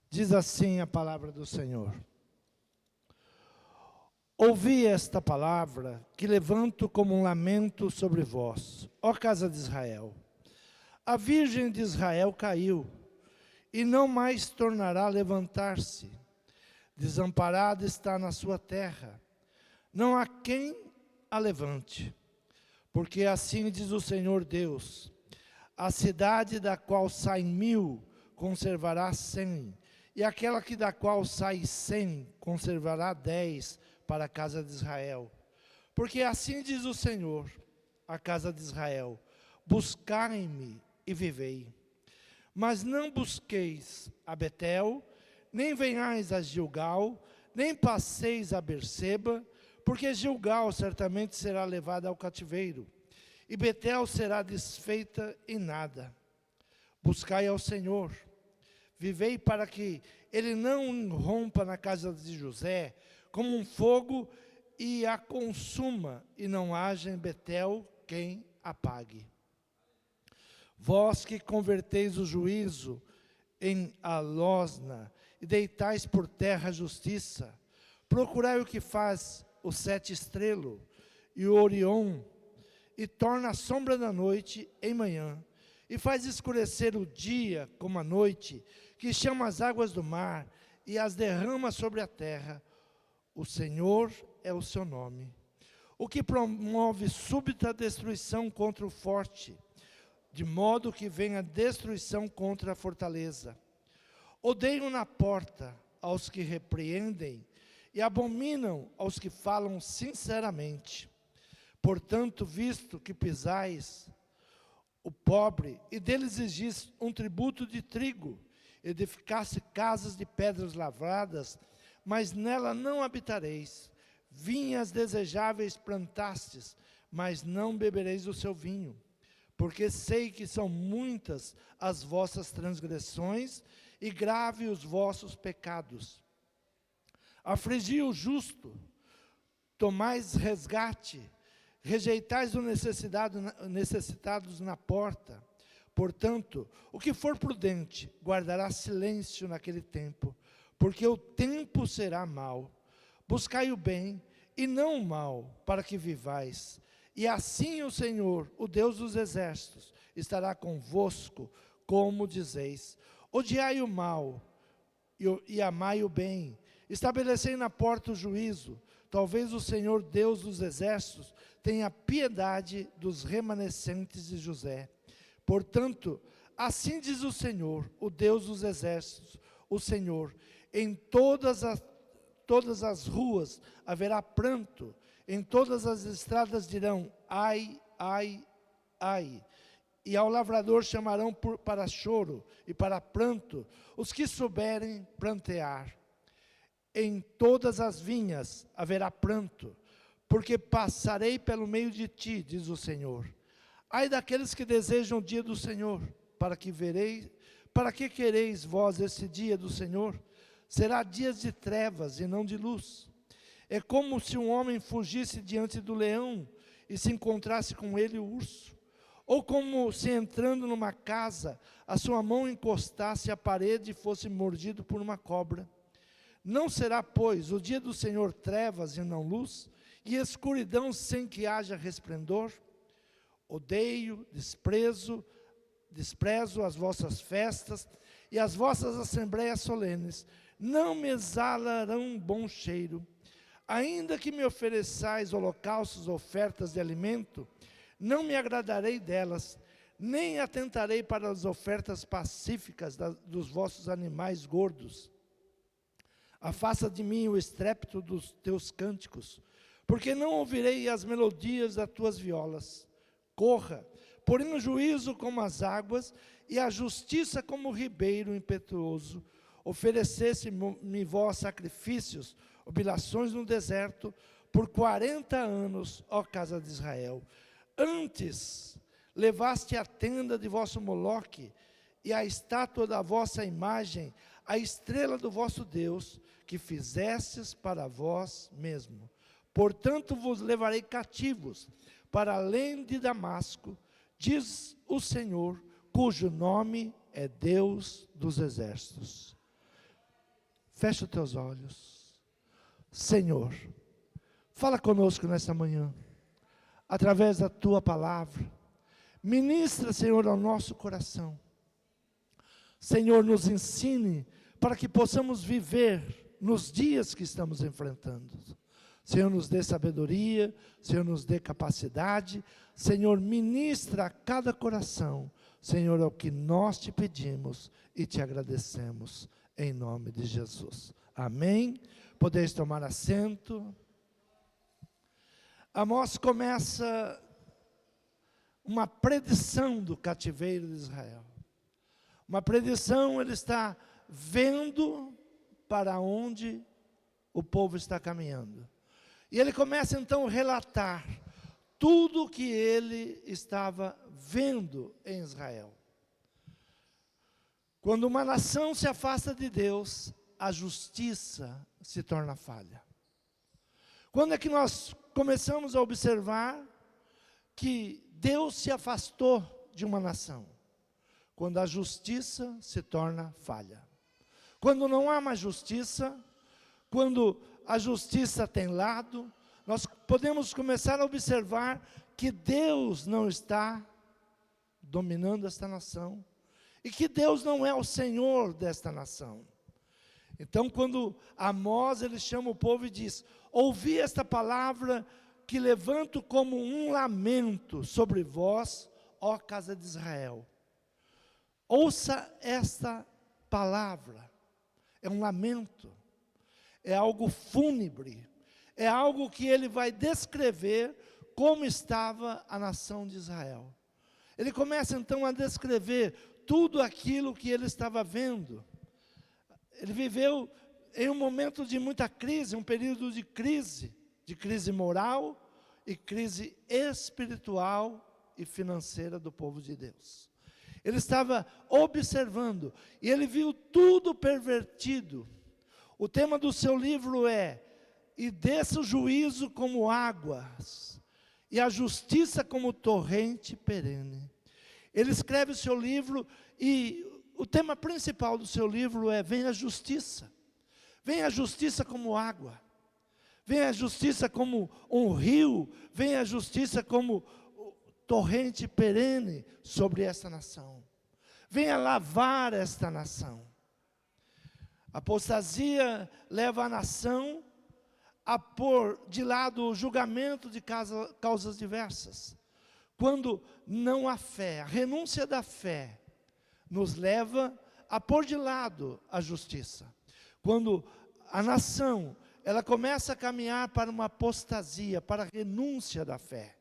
Diz assim a palavra do Senhor. Ouvi esta palavra que levanto como um lamento sobre vós, ó casa de Israel. A virgem de Israel caiu, e não mais tornará a levantar-se. Desamparada está na sua terra, não há quem a levante. Porque assim diz o Senhor Deus, a cidade da qual saem 1000 conservará 100, e aquela que da qual sai 100 conservará 10 para a casa de Israel. Porque assim diz o Senhor, a casa de Israel, buscai-me e vivei. Mas não busqueis a Betel, nem venhais a Gilgal, nem passeis a Berseba, porque Gilgal certamente será levada ao cativeiro, e Betel será desfeita em nada. Buscai ao Senhor, vivei para que ele não rompa na casa de José, como um fogo, e a consuma, e não haja em Betel quem apague. Vós que converteis o juízo em alosna, e deitais por terra a justiça, procurai o que faz o 7 estrelo, e o Orion, e torna a sombra da noite em manhã, e faz escurecer o dia como a noite, que chama as águas do mar, e as derrama sobre a terra. O Senhor é o seu nome. O que promove súbita destruição contra o forte, de modo que venha destruição contra a fortaleza. Odeiam na porta aos que repreendem, e abominam aos que falam sinceramente. Portanto, visto que pisais o pobre, e dele exigis um tributo de trigo, edificasse casas de pedras lavradas, mas nela não habitareis. Vinhas desejáveis plantastes, mas não bebereis o seu vinho. Porque sei que são muitas as vossas transgressões, e grave os vossos pecados. Afligi o justo, tomais resgate, rejeitais os necessitados na porta. Portanto, o que for prudente, guardará silêncio naquele tempo, porque o tempo será mau. Buscai o bem, e não o mal, para que vivais. E assim o Senhor, o Deus dos exércitos, estará convosco, como dizeis. Odiai o mal, e amai o bem. Estabelecei na porta o juízo. Talvez o Senhor, Deus dos exércitos, tenha piedade dos remanescentes de José. Portanto, assim diz o Senhor, o Deus dos exércitos, o Senhor, em todas as ruas haverá pranto, em todas as estradas dirão, ai, ai, ai. E ao lavrador chamarão para choro e para pranto, os que souberem plantear. Em todas as vinhas haverá pranto, porque passarei pelo meio de ti, diz o Senhor. Ai daqueles que desejam o dia do Senhor, para que quereis vós esse dia do Senhor? Será dias de trevas e não de luz. É como se um homem fugisse diante do leão e se encontrasse com ele o urso. Ou como se entrando numa casa, a sua mão encostasse à parede e fosse mordido por uma cobra. Não será, pois, o dia do Senhor trevas e não luz, e escuridão sem que haja resplendor? Odeio, desprezo as vossas festas e as vossas assembleias solenes. Não me exalarão bom cheiro. Ainda que me ofereçais holocaustos, ofertas de alimento, não me agradarei delas, nem atentarei para as ofertas pacíficas dos vossos animais gordos. Afasta de mim o estrépito dos teus cânticos, porque não ouvirei as melodias das tuas violas. Corra, porém o juízo como as águas, e a justiça como o ribeiro impetuoso. Oferecesse-me vós sacrifícios, oblações no deserto, por 40 anos, ó casa de Israel. Antes levaste a tenda de vosso Moloque, e a estátua da vossa imagem, a estrela do vosso Deus, que fizestes para vós mesmo. Portanto vos levarei cativos, para além de Damasco, diz o Senhor, cujo nome é Deus dos exércitos. Fecha os teus olhos. Senhor, fala conosco nessa manhã, através da tua palavra. Ministra, Senhor, ao nosso coração. Senhor, nos ensine para que possamos viver nos dias que estamos enfrentando. Senhor, nos dê sabedoria, Senhor, nos dê capacidade. Senhor, ministra a cada coração. Senhor, é o que nós te pedimos e te agradecemos, em nome de Jesus. Amém? Podeis tomar assento. Amós começa uma predição do cativeiro de Israel. Uma predição, ele está vendo para onde o povo está caminhando. E ele começa então a relatar tudo o que ele estava vendo em Israel. Quando uma nação se afasta de Deus, a justiça se torna falha. Quando é que nós começamos a observar que Deus se afastou de uma nação? Quando a justiça se torna falha. Quando não há mais justiça, quando a justiça tem lado, nós podemos começar a observar que Deus não está dominando esta nação, e que Deus não é o Senhor desta nação. Então, quando Amós, ele chama o povo e diz: ouvi esta palavra que levanto como um lamento sobre vós, ó casa de Israel. Ouça esta palavra. É um lamento, é algo fúnebre, é algo que ele vai descrever como estava a nação de Israel. Ele começa então a descrever tudo aquilo que ele estava vendo. Ele viveu em um momento de muita crise, um período de crise moral e crise espiritual e financeira do povo de Deus. Ele estava observando e ele viu tudo pervertido. O tema do seu livro é: e desça o juízo como águas, e a justiça como torrente perene. Ele escreve o seu livro e o tema principal do seu livro é: venha a justiça. Venha a justiça como água. Venha a justiça como um rio. Venha a justiça como torrente perene sobre esta nação. Venha lavar esta nação. A apostasia leva a nação a pôr de lado o julgamento de causas diversas. Quando não há fé, a renúncia da fé nos leva a pôr de lado a justiça. Quando a nação, ela começa a caminhar para uma apostasia, para a renúncia da fé.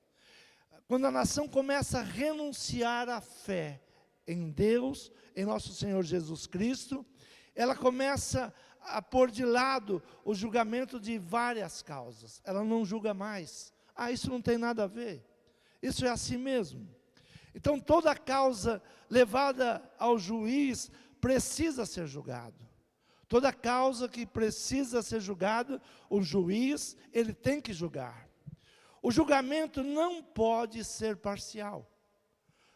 Quando a nação começa a renunciar à fé em Deus, em nosso Senhor Jesus Cristo, ela começa a pôr de lado o julgamento de várias causas. Ela não julga mais. Isso não tem nada a ver. Isso é assim mesmo. Então toda causa levada ao juiz precisa ser julgado. Toda causa que precisa ser julgada, o juiz, ele tem que julgar. O julgamento não pode ser parcial.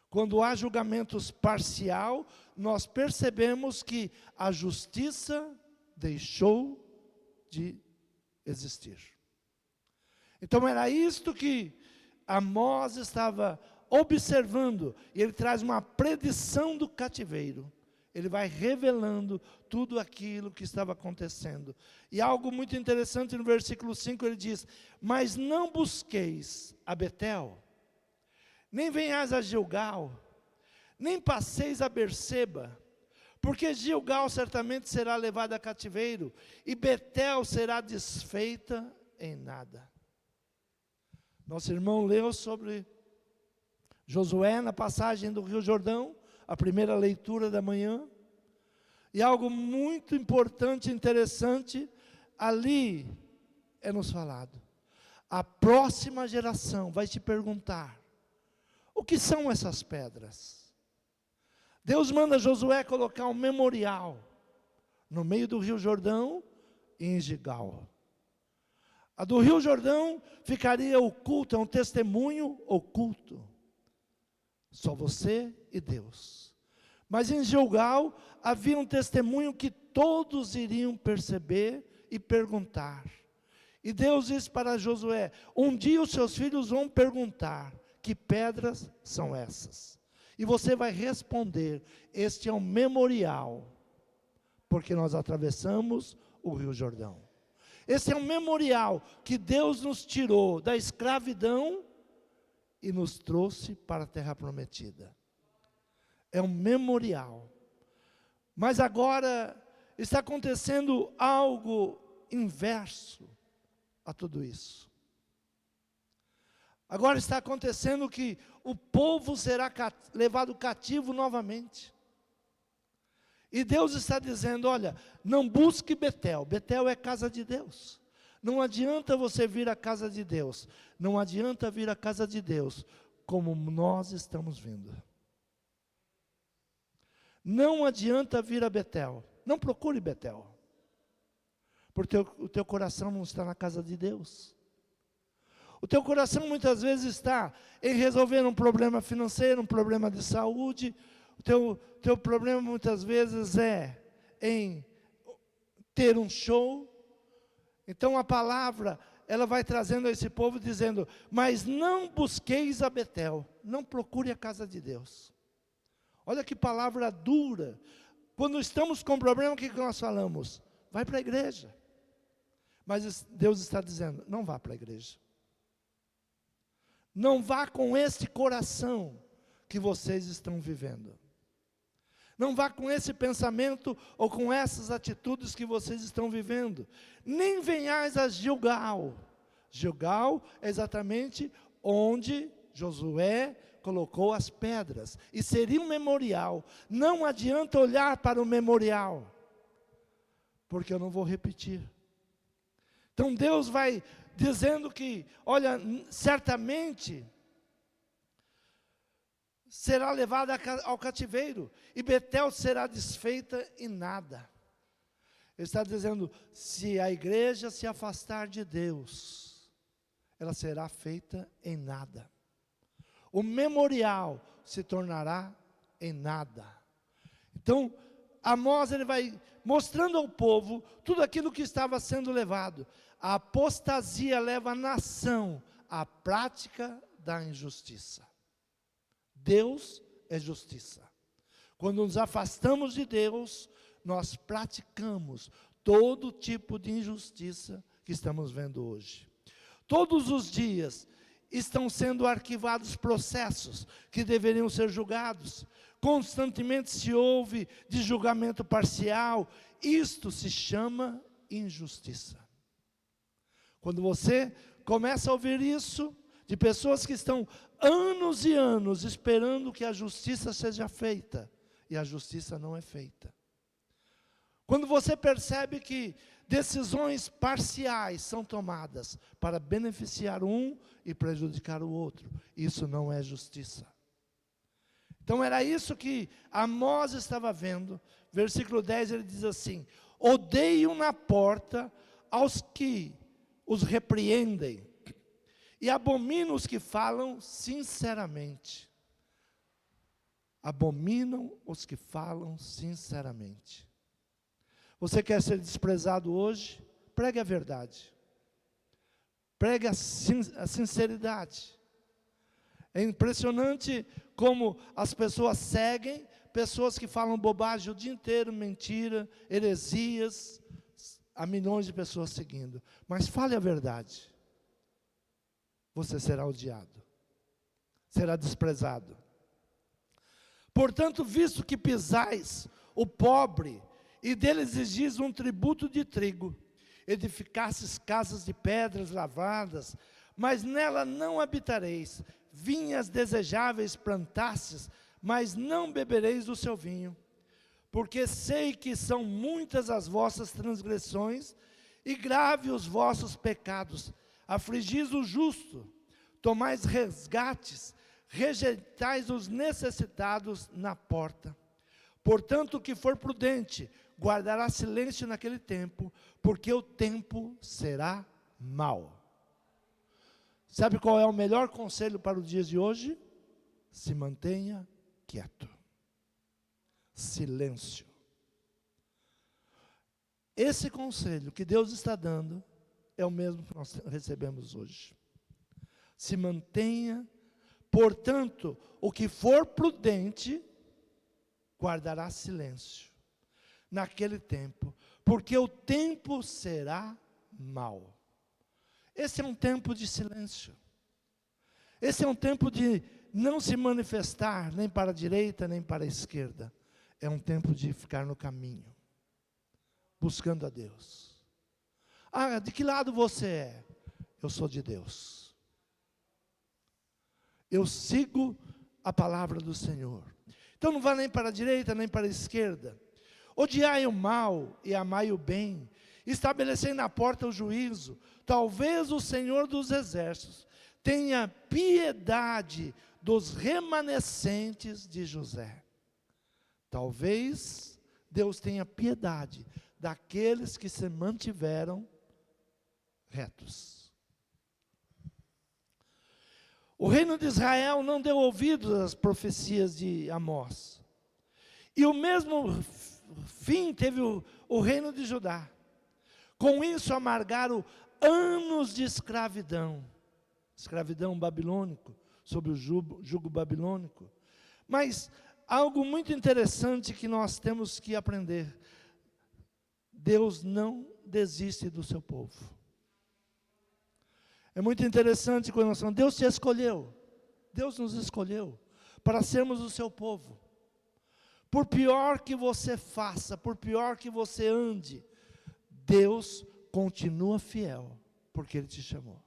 Quando há julgamentos parcial, nós percebemos que a justiça deixou de existir. Então era isto que Amós estava observando, e ele traz uma predição do cativeiro. Ele vai revelando tudo aquilo que estava acontecendo. E algo muito interessante no versículo 5, ele diz: mas não busqueis a Betel, nem venhais a Gilgal, nem passeis a Berseba, porque Gilgal certamente será levada a cativeiro, e Betel será desfeita em nada. Nosso irmão leu sobre Josué na passagem do Rio Jordão, a primeira leitura da manhã, e algo muito importante e interessante ali é nos falado. A próxima geração vai te perguntar: o que são essas pedras? Deus manda Josué colocar um memorial no meio do Rio Jordão e em Gilgal. A do Rio Jordão ficaria oculta, é um testemunho oculto. Só você e Deus. Mas em Gilgal havia um testemunho que todos iriam perceber e perguntar. E Deus disse para Josué: um dia os seus filhos vão perguntar: que pedras são essas? E você vai responder: este é um memorial, porque nós atravessamos o Rio Jordão. Esse é um memorial que Deus nos tirou da escravidão e nos trouxe para a terra prometida. É um memorial. Mas agora está acontecendo algo inverso a tudo isso. Agora está acontecendo que o povo será levado cativo novamente. E Deus está dizendo: olha, não busque Betel. Betel é casa de Deus. Não adianta você vir à casa de Deus. Não adianta vir à casa de Deus como nós estamos vindo. Não adianta vir a Betel. Não procure Betel. Porque o teu coração não está na casa de Deus. O teu coração muitas vezes está em resolver um problema financeiro, um problema de saúde. O teu problema muitas vezes é em ter um show. Então a palavra, ela vai trazendo a esse povo dizendo: mas não busqueis a Betel, não procure a casa de Deus. Olha que palavra dura. Quando estamos com problema, o que nós falamos? Vai para a igreja. Mas Deus está dizendo: não vá para a igreja. Não vá com esse coração que vocês estão vivendo. Não vá com esse pensamento ou com essas atitudes que vocês estão vivendo. Nem venhais a Gilgal. Gilgal é exatamente onde Josué colocou as pedras. E seria um memorial. Não adianta olhar para o memorial, porque eu não vou repetir. Então Deus vai dizendo que, olha, certamente será levada ao cativeiro, e Betel será desfeita em nada. Ele está dizendo: se a igreja se afastar de Deus, ela será feita em nada. O memorial se tornará em nada. Então, Amós, ele vai mostrando ao povo tudo aquilo que estava sendo levado. A apostasia leva a nação à prática da injustiça. Deus é justiça. Quando nos afastamos de Deus, nós praticamos todo tipo de injustiça que estamos vendo hoje. Todos os dias estão sendo arquivados processos que deveriam ser julgados. Constantemente se ouve de julgamento parcial. Isto se chama injustiça. Quando você começa a ouvir isso, de pessoas que estão anos e anos esperando que a justiça seja feita, e a justiça não é feita. Quando você percebe que decisões parciais são tomadas para beneficiar um e prejudicar o outro, isso não é justiça. Então era isso que Amós estava vendo. Versículo 10, ele diz assim: odeio na porta aos que os repreendem, e abomino os que falam sinceramente. Abominam os que falam sinceramente. Você quer ser desprezado hoje? Pregue a verdade. Pregue a sinceridade. É impressionante como as pessoas seguem pessoas que falam bobagem o dia inteiro, mentira, heresias. Há milhões de pessoas seguindo. Mas fale a verdade. Você será odiado. Será desprezado. Portanto, visto que pisais o pobre, e dele exigis um tributo de trigo, edificastes casas de pedras lavradas, mas nela não habitareis, vinhas desejáveis plantastes, mas não bebereis do seu vinho. Porque sei que são muitas as vossas transgressões, e graves os vossos pecados. Afligis o justo, tomais resgates, rejeitais os necessitados na porta. Portanto, o que for prudente, guardará silêncio naquele tempo, porque o tempo será mau. Sabe qual é o melhor conselho para os dias de hoje? Se mantenha quieto. Silêncio. esse conselho que Deus está dando é o mesmo que nós recebemos hoje. Se mantenha, portanto, o que for prudente, guardará silêncio naquele tempo, porque o tempo será mau. Esse é um tempo de silêncio. Esse é um tempo de não se manifestar nem para a direita, nem para a esquerda. É um tempo de ficar no caminho, buscando a Deus. Ah, de que lado você é? Eu sou de Deus. Eu sigo a palavra do Senhor. Então não vá nem para a direita, nem para a esquerda. Odiai o mal e amai o bem. Estabelecei na porta o juízo. Talvez o Senhor dos exércitos tenha piedade dos remanescentes de José. Talvez Deus tenha piedade daqueles que se mantiveram retos. O reino de Israel não deu ouvidos às profecias de Amós. E o mesmo fim teve o reino de Judá. Com isso amargaram anos de escravidão. Escravidão babilônico, sob o jugo babilônico. Mas algo muito interessante que nós temos que aprender. Deus não desiste do seu povo. É muito interessante quando nós falamos, Deus te escolheu. Deus nos escolheu para sermos o seu povo. Por pior que você faça, por pior que você ande, Deus continua fiel, porque Ele te chamou.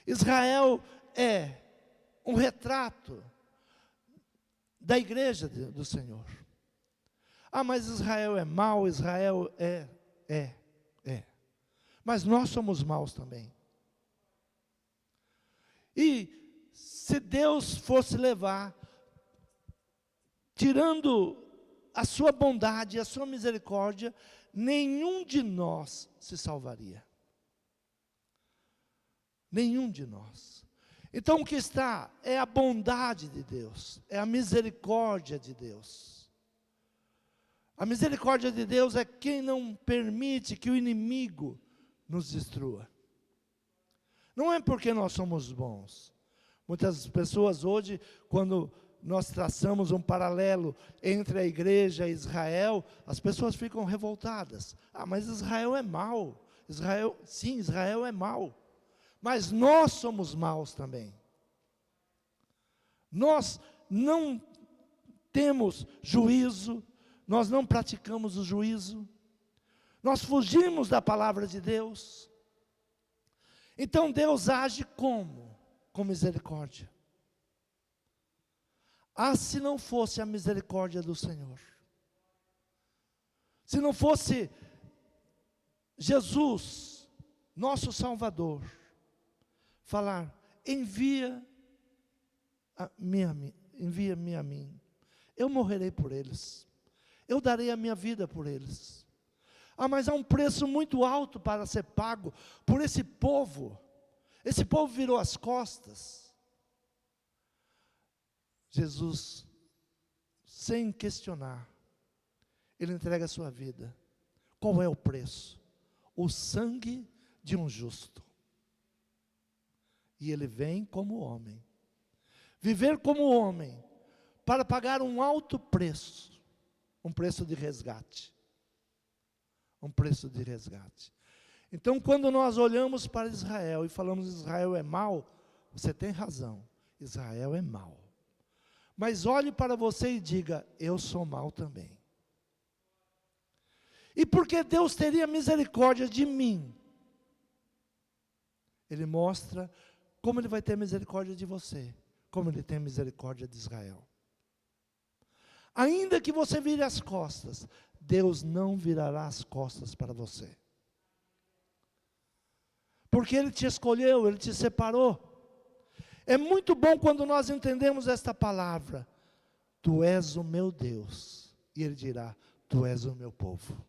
Israel é um retrato da igreja do Senhor. Ah, mas Israel é mau, Israel é. Mas nós somos maus também. E se Deus fosse levar, tirando a sua bondade, a sua misericórdia, nenhum de nós se salvaria. Nenhum de nós. Então o que está é a bondade de Deus, é a misericórdia de Deus. A misericórdia de Deus é quem não permite que o inimigo nos destrua. Não é porque nós somos bons. Muitas pessoas hoje, quando nós traçamos um paralelo entre a igreja e Israel, as pessoas ficam revoltadas. Ah, mas Israel é mau. Sim, Israel é mau. Mas nós somos maus também. Nós não temos juízo, nós não praticamos o juízo, nós fugimos da palavra de Deus. Então Deus age como? Com misericórdia. Ah, se não fosse a misericórdia do Senhor, se não fosse Jesus, nosso Salvador, falar, envia-me a mim, eu morrerei por eles, eu darei a minha vida por eles. Ah, mas há um preço muito alto para ser pago por esse povo virou as costas. Jesus, sem questionar, Ele entrega a sua vida. Qual é o preço? O sangue de um justo. E Ele vem como homem. Viver como homem, para pagar um alto preço. Um preço de resgate. Um preço de resgate. Então, quando nós olhamos para Israel e falamos Israel é mau, você tem razão, Israel é mau. Mas olhe para você e diga, eu sou mau também. E porque Deus teria misericórdia de mim, Ele mostra como Ele vai ter misericórdia de você, como Ele tem misericórdia de Israel. Ainda que você vire as costas, Deus não virará as costas para você. Porque Ele te escolheu, Ele te separou. É muito bom quando nós entendemos esta palavra. Tu és o meu Deus. E Ele dirá, tu és o meu povo.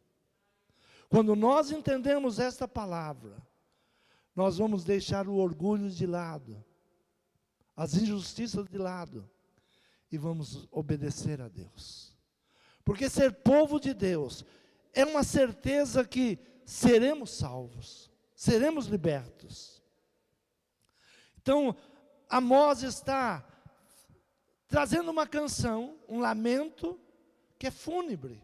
Quando nós entendemos esta palavra, nós vamos deixar o orgulho de lado, as injustiças de lado, e vamos obedecer a Deus. Porque ser povo de Deus é uma certeza que seremos salvos, seremos libertos. Então, Amós está trazendo uma canção, um lamento, que é fúnebre.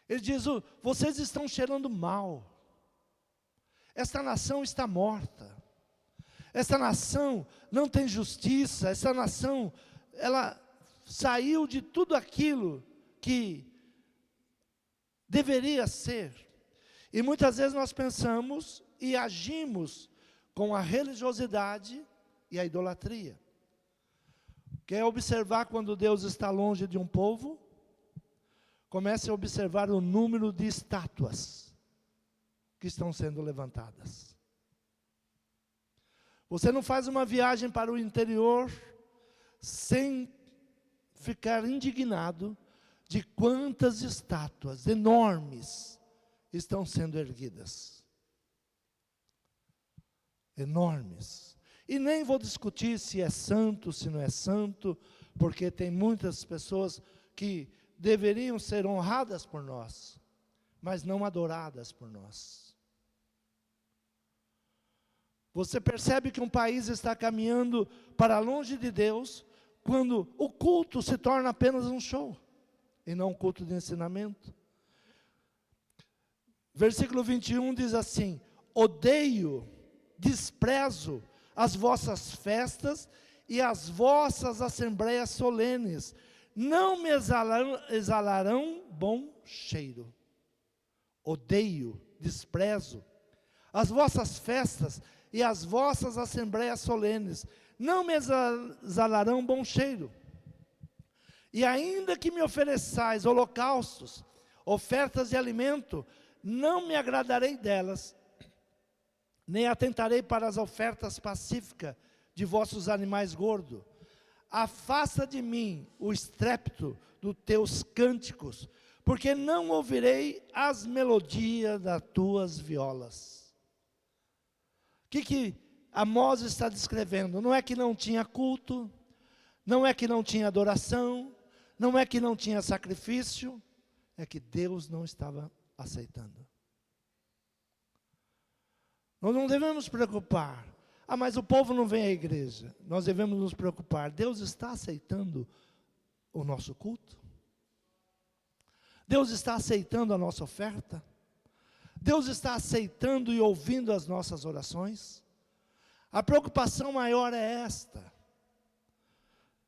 Ele diz, vocês estão cheirando mal. Esta nação está morta. Esta nação não tem justiça. Esta nação, ela saiu de tudo aquilo que deveria ser. E muitas vezes nós pensamos e agimos com a religiosidade e a idolatria. Quer observar quando Deus está longe de um povo? Comece a observar o número de estátuas que estão sendo levantadas. Você não faz uma viagem para o interior sem ficar indignado de quantas estátuas enormes estão sendo erguidas. Enormes. E nem vou discutir se é santo, se não é santo, porque tem muitas pessoas que deveriam ser honradas por nós, mas não adoradas por nós. Você percebe que um país está caminhando para longe de Deus, quando o culto se torna apenas um show, e não um culto de ensinamento. Versículo 21 diz assim, odeio, desprezo as vossas festas e as vossas assembleias solenes, não me exalarão bom cheiro. Odeio, desprezo as vossas festas e as vossas assembleias solenes, não me exalarão bom cheiro. E ainda que me ofereçais holocaustos, ofertas de alimento, não me agradarei delas, nem atentarei para as ofertas pacíficas de vossos animais gordos. Afasta de mim o estrépito dos teus cânticos, porque não ouvirei as melodias das tuas violas. O que Amós está descrevendo? Não é que não tinha culto, não é que não tinha adoração, não é que não tinha sacrifício, é que Deus não estava aceitando. Nós não devemos nos preocupar. Mas o povo não vem à igreja. Nós devemos nos preocupar. Deus está aceitando o nosso culto? Deus está aceitando a nossa oferta? Deus está aceitando e ouvindo as nossas orações? A preocupação maior é esta.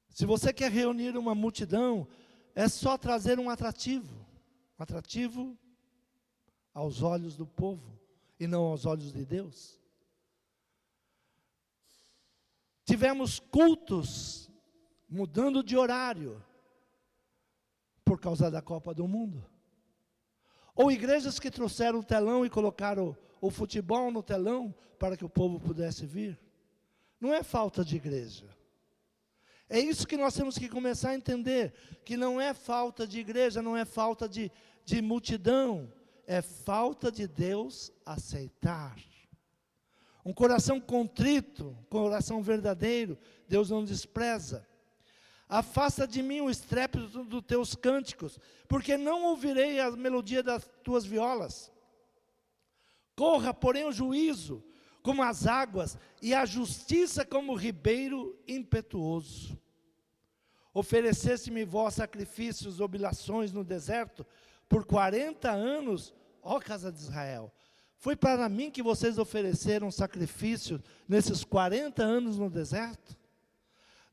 Se você quer reunir uma multidão, é só trazer um atrativo aos olhos do povo, e não aos olhos de Deus. Tivemos cultos mudando de horário, por causa da Copa do Mundo. Ou igrejas que trouxeram o telão e colocaram o futebol no telão, para que o povo pudesse vir. Não é falta de igreja. É isso que nós temos que começar a entender, que não é falta de igreja, não é falta de multidão, é falta de Deus aceitar. Um coração contrito, coração verdadeiro, Deus não despreza. Afasta de mim o estrépito dos teus cânticos, porque não ouvirei a melodia das tuas violas. Corra, porém, o juízo como as águas, e a justiça como o ribeiro impetuoso. Ofereceste-me vós sacrifícios, oblações no deserto, por 40 anos, ó casa de Israel. Foi para mim que vocês ofereceram sacrifícios nesses 40 anos no deserto?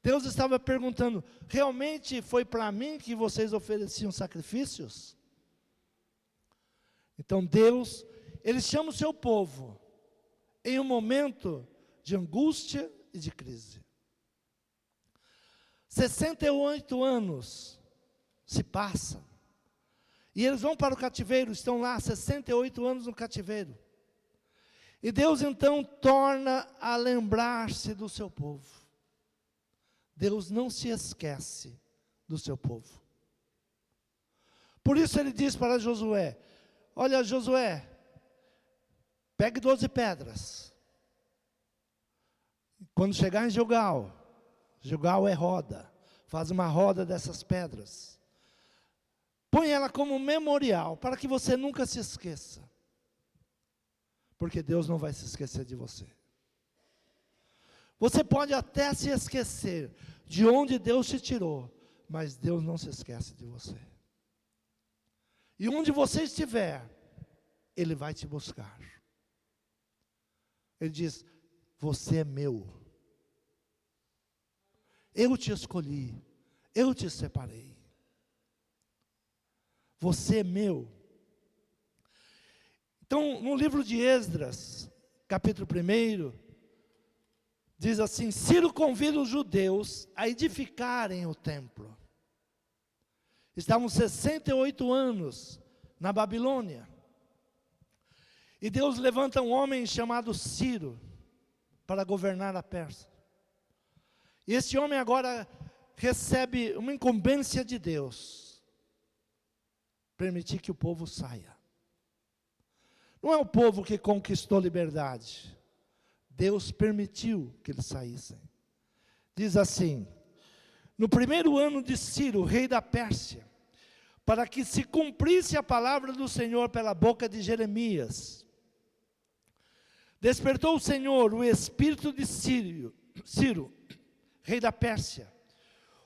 Deus estava perguntando, realmente foi para mim que vocês ofereciam sacrifícios? Então Deus, Ele chama o seu povo em um momento de angústia e de crise. 68 anos se passam, e eles vão para o cativeiro, estão lá 68 anos no cativeiro. E Deus então torna a lembrar-se do seu povo. Deus não se esquece do seu povo. Por isso ele diz para Josué, olha Josué, pegue 12 pedras. Quando chegar em Gilgal é roda, faz uma roda dessas pedras. Põe ela como memorial, para que você nunca se esqueça. Porque Deus não vai se esquecer de você. Você pode até se esquecer de onde Deus te tirou, mas Deus não se esquece de você. E onde você estiver, Ele vai te buscar. Ele diz: você é meu. Eu te escolhi. Eu te separei. Você é meu. Então, no livro de Esdras, capítulo 1, diz assim: Ciro convida os judeus a edificarem o templo. Estavam 68 anos na Babilônia. E Deus levanta um homem chamado Ciro para governar a Pérsia. E esse homem agora recebe uma incumbência de Deus: permitir que o povo saia. Não é o povo que conquistou liberdade. Deus permitiu que eles saíssem. Diz assim: no primeiro ano de Ciro, rei da Pérsia, para que se cumprisse a palavra do Senhor pela boca de Jeremias, despertou o Senhor o espírito de Ciro, rei da Pérsia,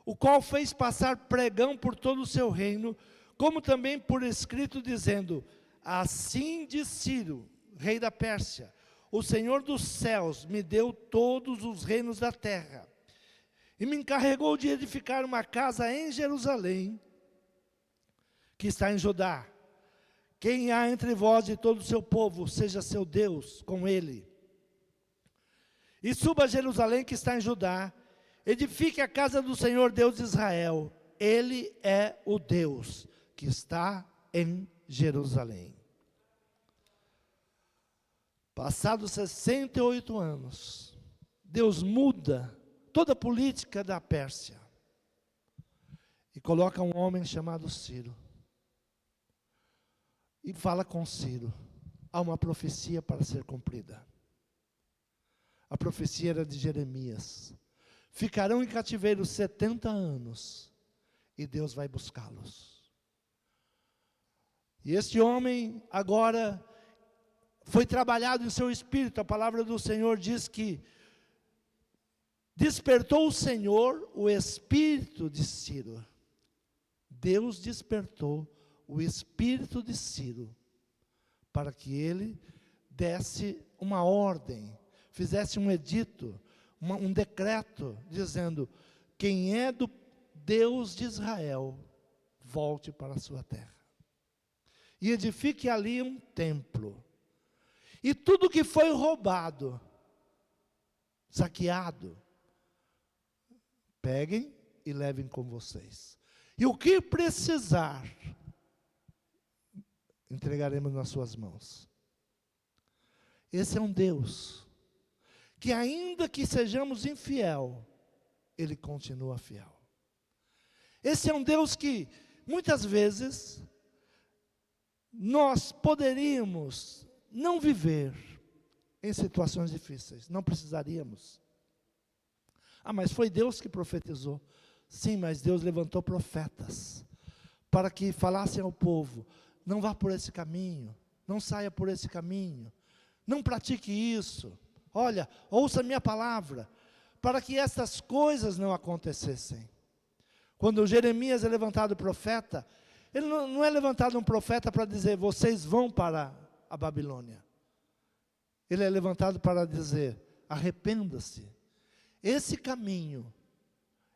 o qual fez passar pregão por todo o seu reino, como também por escrito, dizendo: assim diz Ciro, rei da Pérsia, o Senhor dos céus me deu todos os reinos da terra, e me encarregou de edificar uma casa em Jerusalém, que está em Judá. Quem há entre vós e todo o seu povo, seja seu Deus com ele. E suba a Jerusalém, que está em Judá, edifique a casa do Senhor Deus de Israel. Ele é o Deus que está em Jerusalém. Passados 68 anos, Deus muda toda a política da Pérsia e coloca um homem chamado Ciro. E fala com Ciro: há uma profecia para ser cumprida. A profecia era de Jeremias: ficarão em cativeiro 70 anos, e Deus vai buscá-los. E este homem agora foi trabalhado em seu espírito. A palavra do Senhor diz que despertou o Senhor o espírito de Ciro. Deus despertou o espírito de Ciro para que ele desse uma ordem, fizesse um edito, um decreto, dizendo: quem é do Deus de Israel, volte para a sua terra. E edifique ali um templo. E tudo que foi roubado, saqueado, peguem e levem com vocês. E o que precisar, entregaremos nas suas mãos. Esse é um Deus que, ainda que sejamos infiel, Ele continua fiel. Esse é um Deus que, muitas vezes, nós poderíamos não viver em situações difíceis, não precisaríamos. Ah, mas foi Deus que profetizou. Sim, mas Deus levantou profetas para que falassem ao povo: não vá por esse caminho, não saia por esse caminho, não pratique isso. Olha, ouça a minha palavra, para que essas coisas não acontecessem. Quando Jeremias é levantado profeta, ele não é levantado um profeta para dizer: vocês vão para a Babilônia. Ele é levantado para dizer: arrependa-se. Esse caminho,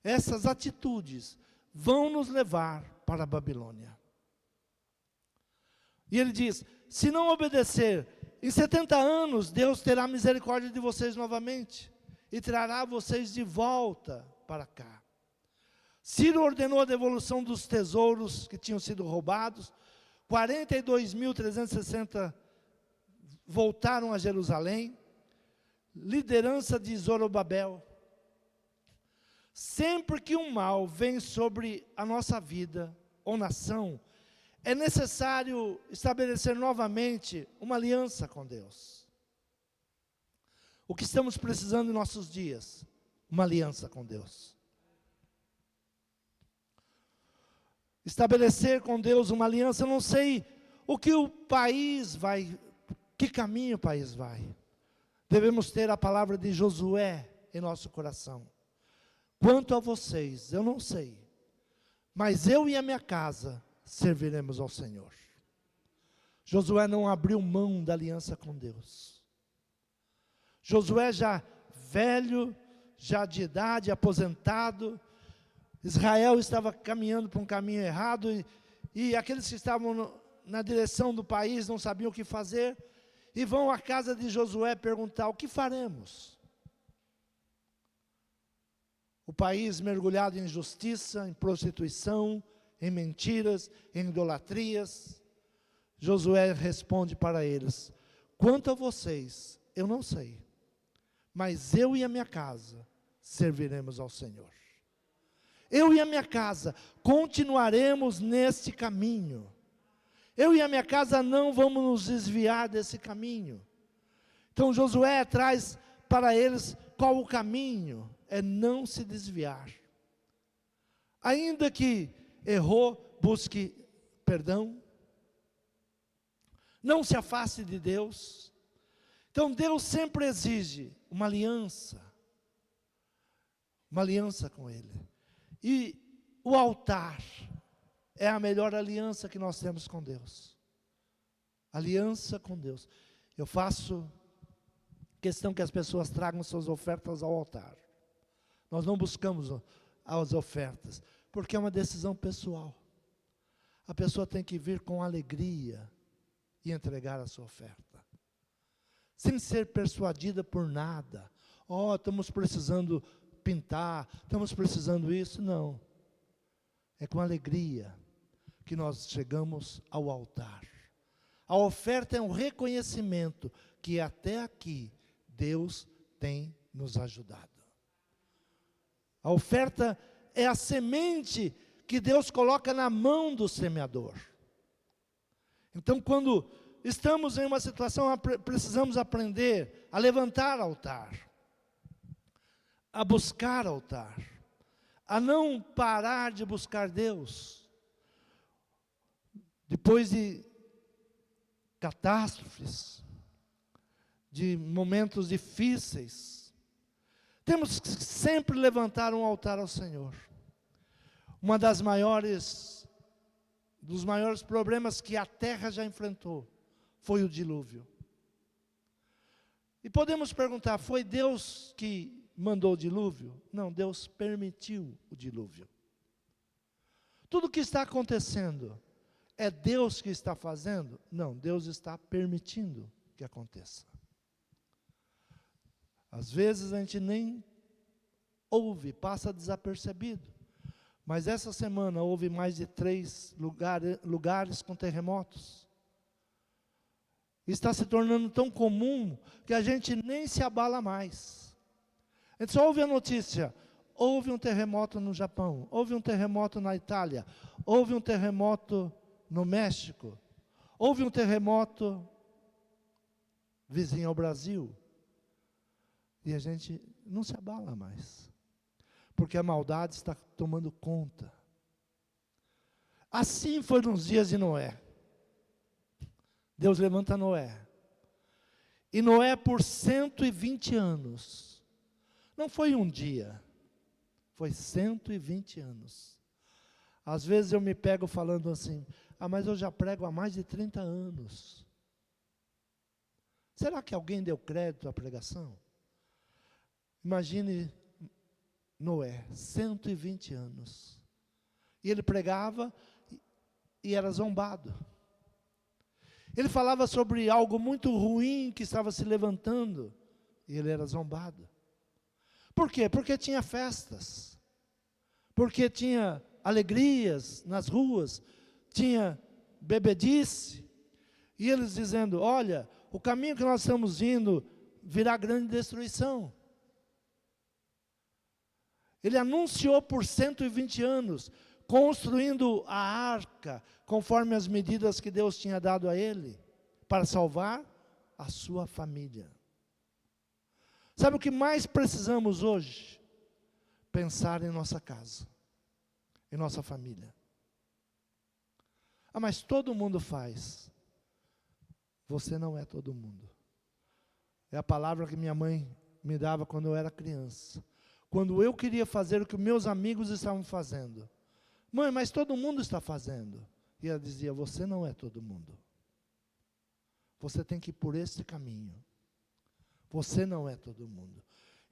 essas atitudes vão nos levar para a Babilônia. E ele diz: se não obedecer, em 70 anos Deus terá misericórdia de vocês novamente e trará vocês de volta para cá. Ciro ordenou a devolução dos tesouros que tinham sido roubados. 42.360 voltaram a Jerusalém. Liderança de Zorobabel. Sempre que um mal vem sobre a nossa vida ou nação, é necessário estabelecer novamente uma aliança com Deus. O que estamos precisando em nossos dias? Uma aliança com Deus. estabelecer com Deus uma aliança. Eu não sei o que o país vai, que caminho o país vai. Devemos ter a palavra de Josué em nosso coração. Quanto a vocês, eu não sei, mas eu e a minha casa serviremos ao Senhor. Josué não abriu mão da aliança com Deus. Josué já velho, já de idade, aposentado. Israel estava caminhando para um caminho errado, e aqueles que estavam na direção do país não sabiam o que fazer, e vão à casa de Josué perguntar: o que faremos? O país mergulhado em injustiça, em prostituição, em mentiras, em idolatrias. Josué responde para eles: quanto a vocês, eu não sei, mas eu e a minha casa serviremos ao Senhor. Eu e a minha casa continuaremos neste caminho. Eu e a minha casa não vamos nos desviar desse caminho. Então Josué traz para eles qual o caminho: é não se desviar. Ainda que errou, busque perdão. Não se afaste de Deus. Então Deus sempre exige uma aliança com Ele. E o altar é a melhor aliança que nós temos com Deus. Aliança com Deus. Eu faço questão que as pessoas tragam suas ofertas ao altar. Nós não buscamos as ofertas, porque é uma decisão pessoal. A pessoa tem que vir com alegria e entregar a sua oferta, sem ser persuadida por nada. Estamos precisando pintar, estamos precisando isso. Não. É com alegria que nós chegamos ao altar. A oferta é um reconhecimento que até aqui Deus tem nos ajudado. A oferta é a semente que Deus coloca na mão do semeador. Então, quando estamos em uma situação, precisamos aprender a levantar altar, a buscar altar, a não parar de buscar Deus. Depois de catástrofes, de momentos difíceis, temos que sempre levantar um altar ao Senhor. Dos maiores problemas que a terra já enfrentou foi o dilúvio. E podemos perguntar: foi Deus que mandou o dilúvio? Não, Deus permitiu o dilúvio. Tudo o que está acontecendo, é Deus que está fazendo? Não, Deus está permitindo que aconteça. Às vezes a gente nem ouve, passa desapercebido. Mas essa semana houve mais de 3 lugares com terremotos. Está se tornando tão comum que a gente nem se abala mais. A gente só ouve a notícia: houve um terremoto no Japão, houve um terremoto na Itália, houve um terremoto no México, houve um terremoto vizinho ao Brasil. E a gente não se abala mais, porque a maldade está tomando conta. Assim foi nos dias de Noé. Deus levanta Noé. E Noé, por 120 anos, não foi um dia, foi 120 anos. Às vezes eu me pego falando assim: mas eu já prego há mais de 30 anos. Será que alguém deu crédito à pregação? Imagine Noé, 120 anos. E ele pregava e era zombado. Ele falava sobre algo muito ruim que estava se levantando, e ele era zombado. Por quê? Porque tinha festas, porque tinha alegrias nas ruas, tinha bebedice, e eles dizendo: olha, o caminho que nós estamos indo virá grande destruição. Ele anunciou por 120 anos, construindo a arca, conforme as medidas que Deus tinha dado a ele, para salvar a sua família. Sabe o que mais precisamos hoje? Pensar em nossa casa, em nossa família. Ah, mas todo mundo faz. Você não é todo mundo. É a palavra que minha mãe me dava quando eu era criança. Quando eu queria fazer o que meus amigos estavam fazendo. Mãe, mas todo mundo está fazendo. E ela dizia, você não é todo mundo. Você tem que ir por esse caminho. Você não é todo mundo.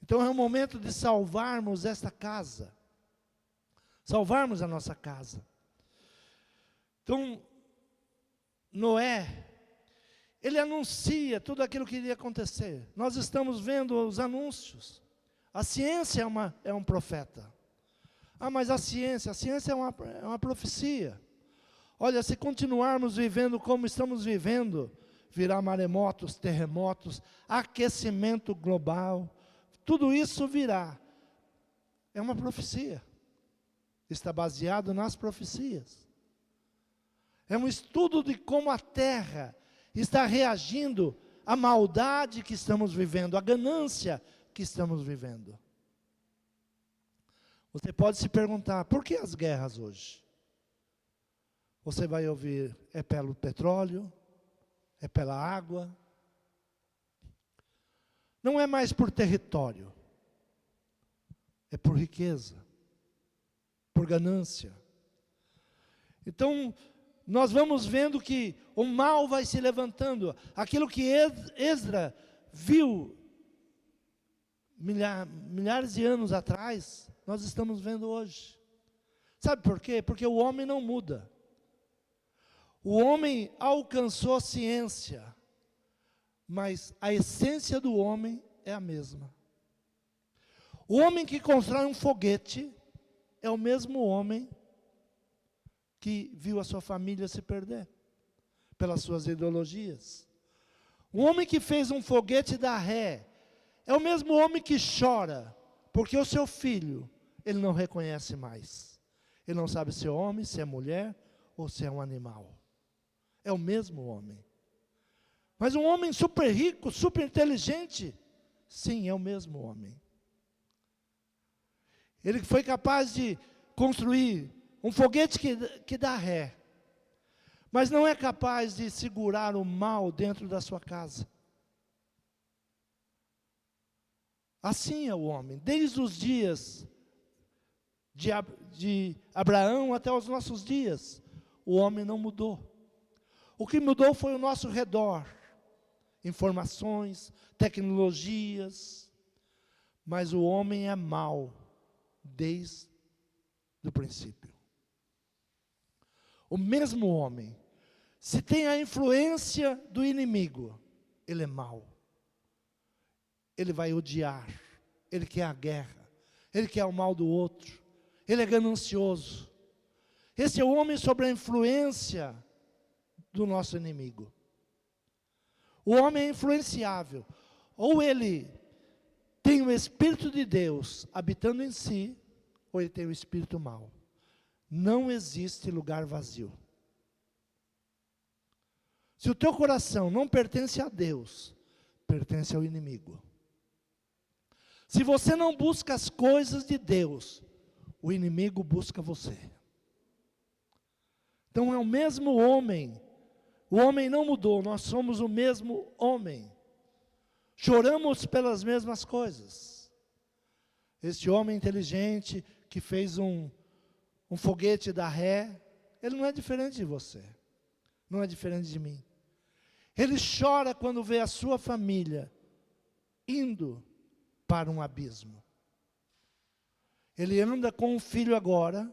Então é o momento de salvarmos esta casa. Salvarmos a nossa casa. Então, Noé, ele anuncia tudo aquilo que iria acontecer. Nós estamos vendo os anúncios. A ciência é um profeta. Ah, mas a ciência é uma profecia. Olha, se continuarmos vivendo como estamos vivendo, virá maremotos, terremotos, aquecimento global, tudo isso virá. É uma profecia. Está baseado nas profecias. É um estudo de como a terra está reagindo à maldade que estamos vivendo, à ganância que estamos vivendo. Você pode se perguntar, por que as guerras hoje? Você vai ouvir, é pelo petróleo, é pela água. Não é mais por território, é por riqueza, por ganância. Então, nós vamos vendo que o mal vai se levantando. Aquilo que Esdras viu milhares de anos atrás, nós estamos vendo hoje. Sabe por quê? Porque o homem não muda. O homem alcançou a ciência, mas a essência do homem é a mesma. O homem que constrói um foguete é o mesmo homem que viu a sua família se perder pelas suas ideologias. O homem que fez um foguete da ré é o mesmo homem que chora porque o seu filho ele não reconhece mais. Ele não sabe se é homem, se é mulher ou se é um animal. É o mesmo homem. Mas um homem super rico, super inteligente, sim, é o mesmo homem. Ele foi capaz de construir um foguete que dá ré, mas não é capaz de segurar o mal dentro da sua casa. Assim é o homem, desde os dias de Abraão até os nossos dias, o homem não mudou. O que mudou foi o nosso redor, informações, tecnologias, mas o homem é mau desde o princípio. O mesmo homem, se tem a influência do inimigo, ele é mau. Ele vai odiar, ele quer a guerra, ele quer o mal do outro, ele é ganancioso. Esse é o homem sob a influência do nosso inimigo. O homem é influenciável. Ou ele tem o Espírito de Deus habitando em si, ou ele tem o Espírito mau. Não existe lugar vazio. Se o teu coração não pertence a Deus, pertence ao inimigo. Se você não busca as coisas de Deus, o inimigo busca você. Então é o mesmo homem. O homem não mudou, nós somos o mesmo homem. Choramos pelas mesmas coisas. Este homem inteligente que fez um foguete da ré, ele não é diferente de você. Não é diferente de mim. Ele chora quando vê a sua família indo para um abismo. Ele anda com um filho agora,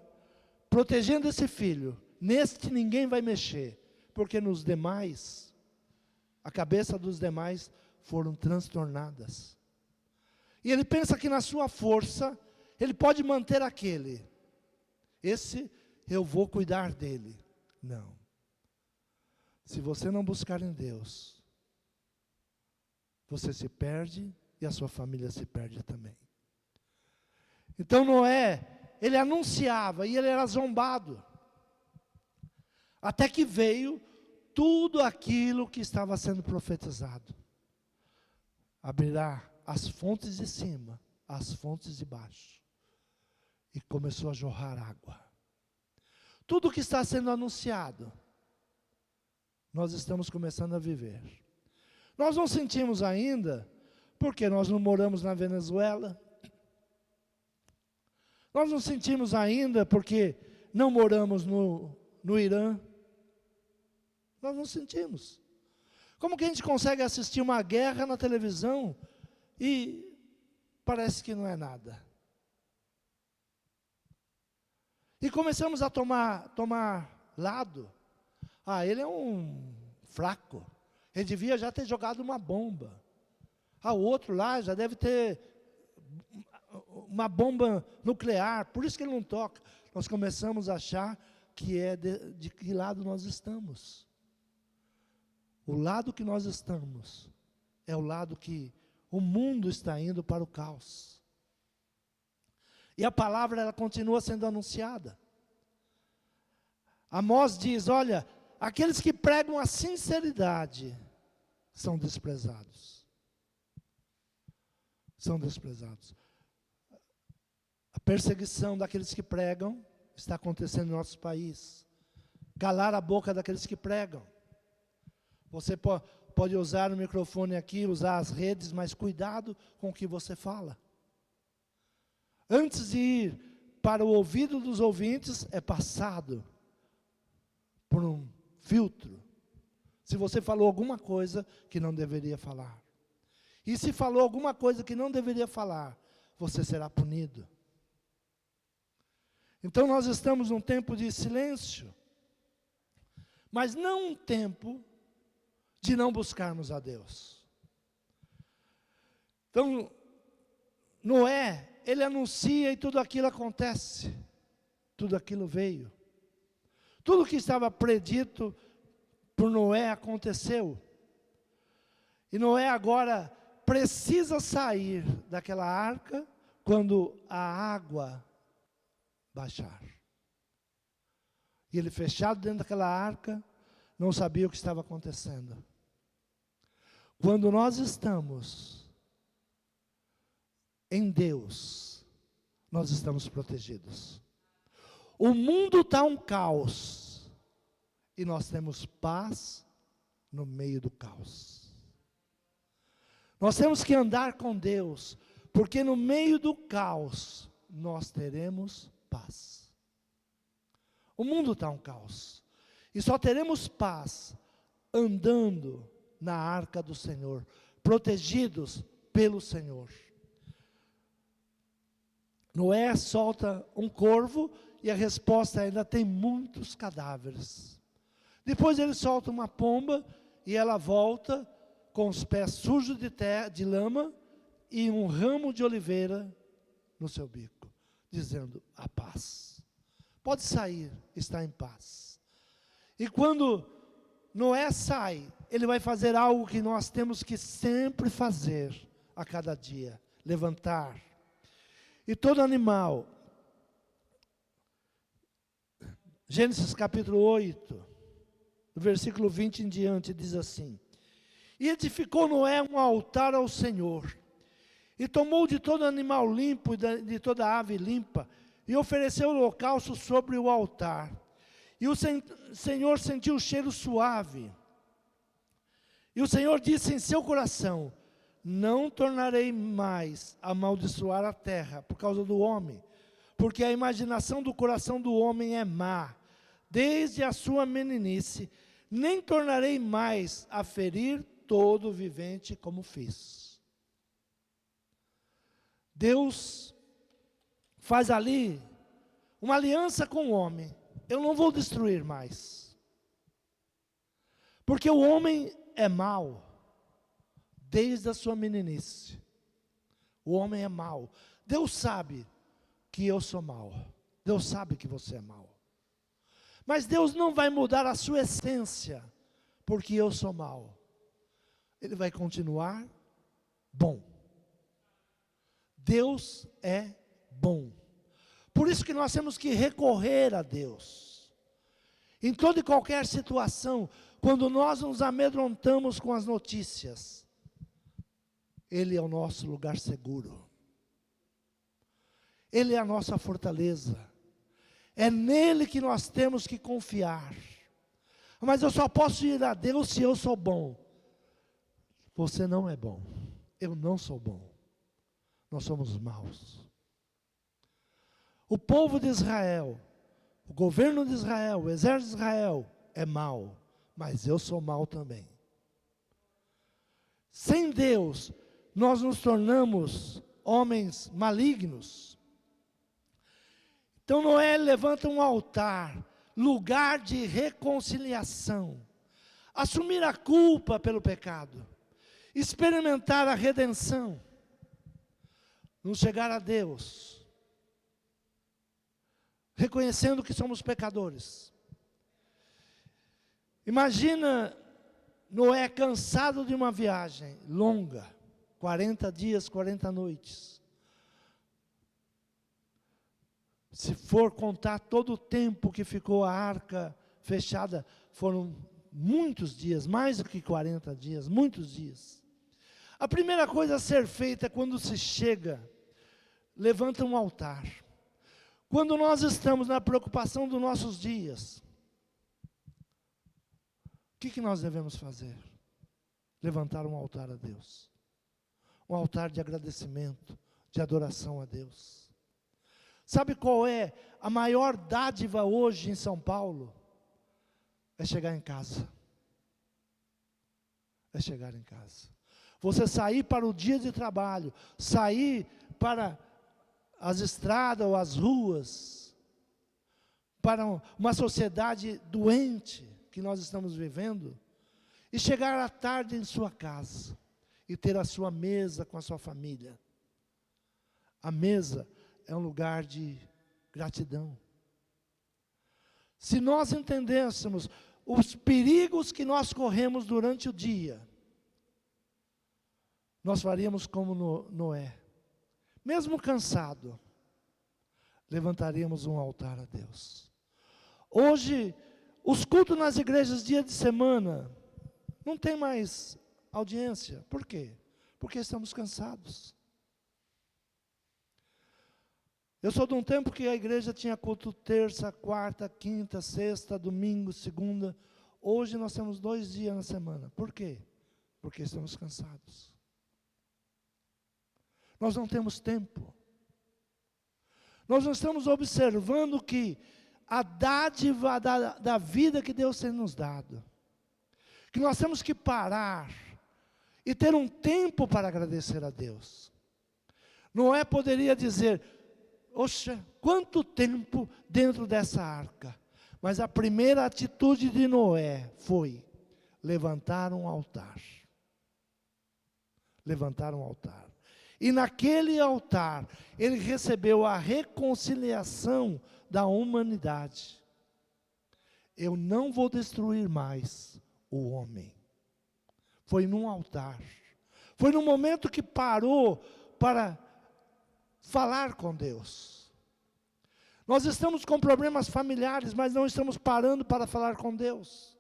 protegendo esse filho. Neste ninguém vai mexer, porque nos demais, a cabeça dos demais foram transtornadas. E ele pensa que na sua força, ele pode manter aquele. Esse eu vou cuidar dele. Não. Se você não buscar em Deus, você se perde e a sua família se perde também. Então Noé, ele anunciava e ele era zombado. Até que veio tudo aquilo que estava sendo profetizado. Abrirá as fontes de cima, as fontes de baixo. E começou a jorrar água. Tudo que está sendo anunciado nós estamos começando a viver. Nós não sentimos ainda, porque nós não moramos na Venezuela. Nós não sentimos ainda, porque não moramos no Irã. Nós não sentimos. Como que a gente consegue assistir uma guerra na televisão e parece que não é nada? E começamos a tomar lado. Ah, ele é um fraco. Ele devia já ter jogado uma bomba. Ah, o outro lá já deve ter uma bomba nuclear, por isso que ele não toca. Nós começamos a achar que é de que lado nós estamos. O lado que nós estamos é o lado que o mundo está indo para o caos. E a palavra, ela continua sendo anunciada. Amós diz, olha, aqueles que pregam a sinceridade são desprezados. São desprezados. A perseguição daqueles que pregam está acontecendo no nosso país. Calar a boca daqueles que pregam. Você pode usar o microfone aqui, usar as redes, mas cuidado com o que você fala. Antes de ir para o ouvido dos ouvintes, é passado por um filtro. Se você falou alguma coisa que não deveria falar. E se falou alguma coisa que não deveria falar, você será punido. Então nós estamos num tempo de silêncio, mas não um tempo de não buscarmos a Deus. Então, Noé, ele anuncia e tudo aquilo acontece. Tudo aquilo veio. Tudo que estava predito por Noé aconteceu. E Noé agora precisa sair daquela arca quando a água baixar. E ele fechado dentro daquela arca, não sabia o que estava acontecendo. Quando nós estamos em Deus, nós estamos protegidos. O mundo está um caos, e nós temos paz no meio do caos. Nós temos que andar com Deus, porque no meio do caos, nós teremos paz. O mundo está um caos, e só teremos paz andando na arca do Senhor, protegidos pelo Senhor. Noé solta um corvo, e a resposta ainda tem muitos cadáveres. Depois ele solta uma pomba, e ela volta com os pés sujos de lama, e um ramo de oliveira no seu bico, dizendo, a paz. Pode sair, está em paz. E quando Noé sai, ele vai fazer algo que nós temos que sempre fazer a cada dia, levantar. E todo animal, Gênesis capítulo 8, do versículo 20 em diante, diz assim, e edificou Noé um altar ao Senhor, e tomou de todo animal limpo e de toda ave limpa, e ofereceu o holocausto sobre o altar. E o Senhor sentiu o cheiro suave. E o Senhor disse em seu coração, não tornarei mais a amaldiçoar a terra por causa do homem, porque a imaginação do coração do homem é má, desde a sua meninice, nem tornarei mais a ferir todo vivente como fiz. Deus faz ali uma aliança com o homem. Eu não vou destruir mais. Porque o homem é mau, desde a sua meninice. O homem é mau. Deus sabe que eu sou mau. Deus sabe que você é mau. Mas Deus não vai mudar a sua essência, porque eu sou mau. Ele vai continuar bom. Deus é bom. Por isso que nós temos que recorrer a Deus. Em toda e qualquer situação, quando nós nos amedrontamos com as notícias, Ele é o nosso lugar seguro. Ele é a nossa fortaleza. É nele que nós temos que confiar. Mas eu só posso ir a Deus se eu sou bom. Você não é bom. Eu não sou bom. Nós somos maus. O povo de Israel, o governo de Israel, o exército de Israel é mau. Mas eu sou mau também. Sem Deus, nós nos tornamos homens malignos. Então Noé levanta um altar, lugar de reconciliação. Assumir a culpa pelo pecado. Experimentar a redenção. Nos chegar a Deus. Reconhecendo que somos pecadores. Imagina Noé cansado de uma viagem longa. 40 dias, 40 noites. Se for contar todo o tempo que ficou a arca fechada, foram muitos dias, mais do que 40 dias, muitos dias. A primeira coisa a ser feita quando se chega, levanta um altar. Quando nós estamos na preocupação dos nossos dias, o que nós devemos fazer? Levantar um altar a Deus. Um altar de agradecimento, de adoração a Deus. Sabe qual é a maior dádiva hoje em São Paulo? É chegar em casa. É chegar em casa. Você sair para o dia de trabalho, sair para as estradas ou as ruas, para uma sociedade doente que nós estamos vivendo, e chegar à tarde em sua casa, e ter a sua mesa com a sua família. A mesa é um lugar de gratidão. Se nós entendêssemos os perigos que nós corremos durante o dia, nós faríamos como Noé. Mesmo cansado, levantaríamos um altar a Deus. Hoje, os cultos nas igrejas, dia de semana, não tem mais audiência. Por quê? Porque estamos cansados. Eu sou de um tempo que a igreja tinha culto terça, quarta, quinta, sexta, domingo, segunda. Hoje nós temos 2 dias na semana. Por quê? Porque estamos cansados. Nós não temos tempo. Nós não estamos observando que a dádiva da vida que Deus tem nos dado. Que nós temos que parar e ter um tempo para agradecer a Deus. Noé poderia dizer: oxa, quanto tempo dentro dessa arca. Mas a primeira atitude de Noé foi levantar um altar. Levantar um altar. E naquele altar, ele recebeu a reconciliação da humanidade. Eu não vou destruir mais o homem. Foi num altar. Foi no momento que parou para falar com Deus. Nós estamos com problemas familiares, mas não estamos parando para falar com Deus.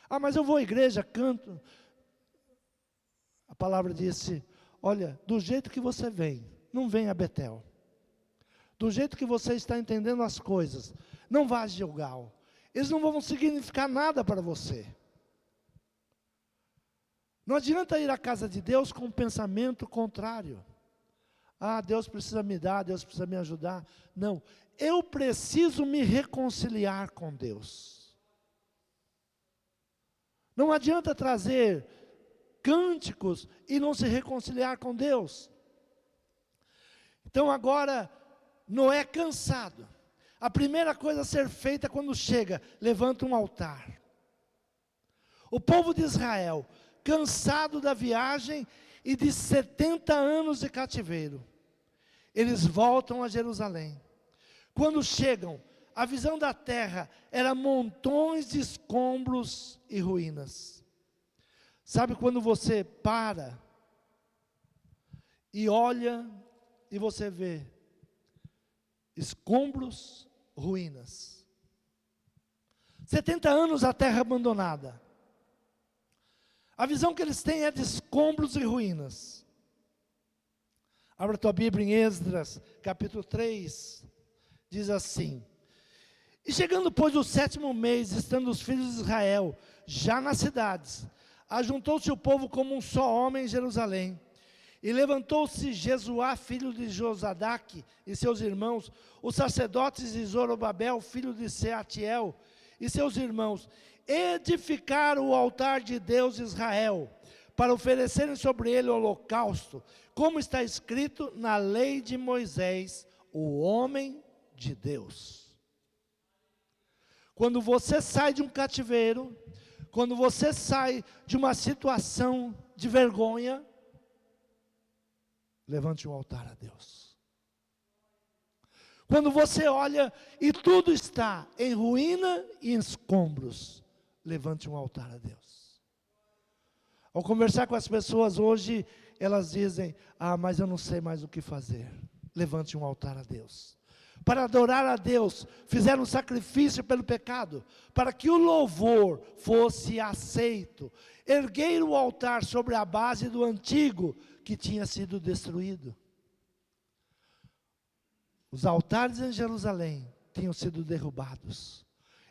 Ah, mas eu vou à igreja, canto. A palavra disse: olha, do jeito que você vem, não venha a Betel. Do jeito que você está entendendo as coisas, não vá a Gilgal. Eles não vão significar nada para você. Não adianta ir à casa de Deus com um pensamento contrário. Ah, Deus precisa me dar, Deus precisa me ajudar. Não, eu preciso me reconciliar com Deus. Não adianta trazer cânticos e não se reconciliar com Deus. Então agora, Noé cansado. A primeira coisa a ser feita quando chega, levanta um altar. O povo de Israel, cansado da viagem e de 70 anos de cativeiro, eles voltam a Jerusalém. Quando chegam, a visão da terra era montões de escombros e ruínas. Sabe quando você para e olha e você vê escombros, ruínas. 70 anos a terra abandonada. A visão que eles têm é de escombros e ruínas. Abra tua Bíblia em Esdras, capítulo 3, diz assim: E chegando, pois, o 7º mês, estando os filhos de Israel já nas cidades, ajuntou-se o povo como um só homem em Jerusalém. E levantou-se Jesuá, filho de Josadaque, e seus irmãos, os sacerdotes de Zorobabel, filho de Seatiel, e seus irmãos, edificaram o altar de Deus de Israel, para oferecerem sobre ele o holocausto, como está escrito na lei de Moisés, o homem de Deus. Quando você sai de um cativeiro, quando você sai de uma situação de vergonha, levante um altar a Deus. Quando você olha e tudo está em ruína e em escombros, levante um altar a Deus. Ao conversar com as pessoas hoje, elas dizem, mas eu não sei mais o que fazer. Levante um altar a Deus. Para adorar a Deus, fizeram um sacrifício pelo pecado, para que o louvor fosse aceito. Ergueram o altar sobre a base do antigo, que tinha sido destruído. Os altares em Jerusalém tinham sido derrubados.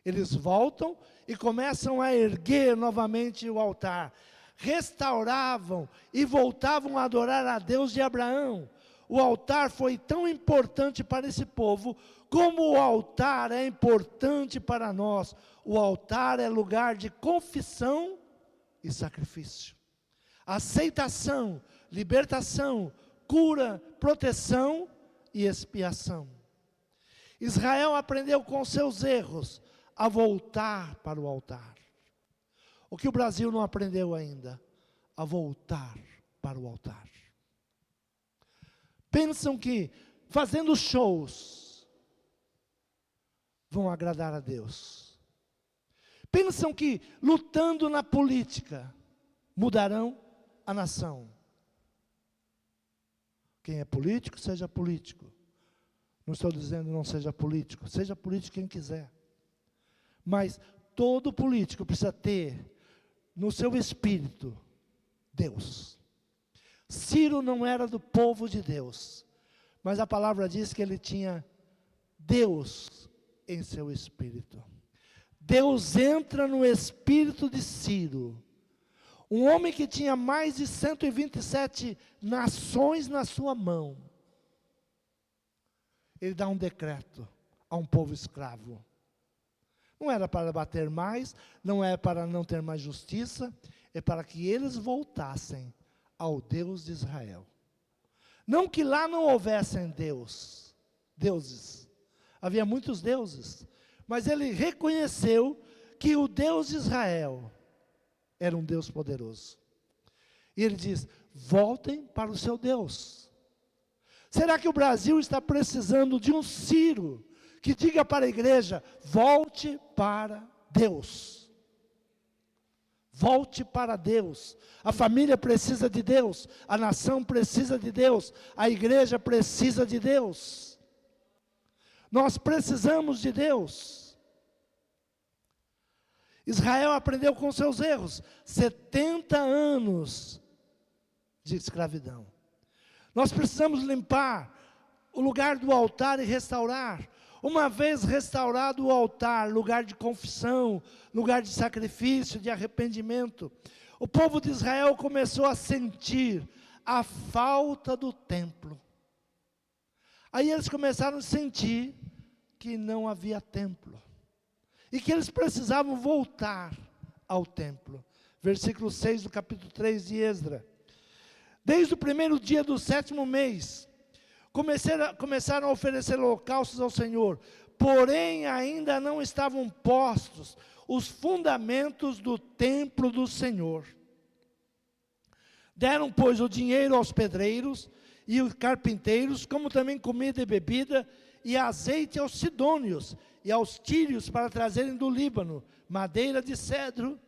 Eles voltam e começam a erguer novamente o altar. Restauravam e voltavam a adorar a Deus de Abraão. O altar foi tão importante para esse povo, como o altar é importante para nós. O altar é lugar de confissão e sacrifício. Aceitação, libertação, cura, proteção e expiação. Israel aprendeu com seus erros a voltar para o altar. O que o Brasil não aprendeu ainda? A voltar para o altar. Pensam que fazendo shows vão agradar a Deus. Pensam que lutando na política mudarão a nação. Quem é político, seja político. Não estou dizendo não seja político quem quiser. Mas todo político precisa ter no seu espírito Deus. Ciro não era do povo de Deus, mas a palavra diz que ele tinha Deus em seu espírito. Deus entra no espírito de Ciro, um homem que tinha mais de 127 nações na sua mão. Ele dá um decreto a um povo escravo. Não era para bater mais, não é para não ter mais justiça, é para que eles voltassem ao Deus de Israel. Não que lá não houvessem deuses. Havia muitos deuses, mas ele reconheceu que o Deus de Israel era um Deus poderoso. E ele diz, voltem para o seu Deus. Será que o Brasil está precisando de um Ciro que diga para a igreja, volte para Deus? Volte para Deus. A família precisa de Deus, a nação precisa de Deus, a igreja precisa de Deus. Nós precisamos de Deus. Israel aprendeu com seus erros, 70 anos de escravidão. Nós precisamos limpar o lugar do altar e restaurar. Uma vez restaurado o altar, lugar de confissão, lugar de sacrifício, de arrependimento, o povo de Israel começou a sentir a falta do templo. Aí eles começaram a sentir que não havia templo. E que eles precisavam voltar ao templo. Versículo 6 do capítulo 3 de Esdras. Desde o primeiro dia do 7º mês, começaram a oferecer holocaustos ao Senhor, porém ainda não estavam postos os fundamentos do templo do Senhor. Deram, pois, o dinheiro aos pedreiros e os carpinteiros, como também comida e bebida, e azeite aos sidônios e aos tírios para trazerem do Líbano, madeira de cedro,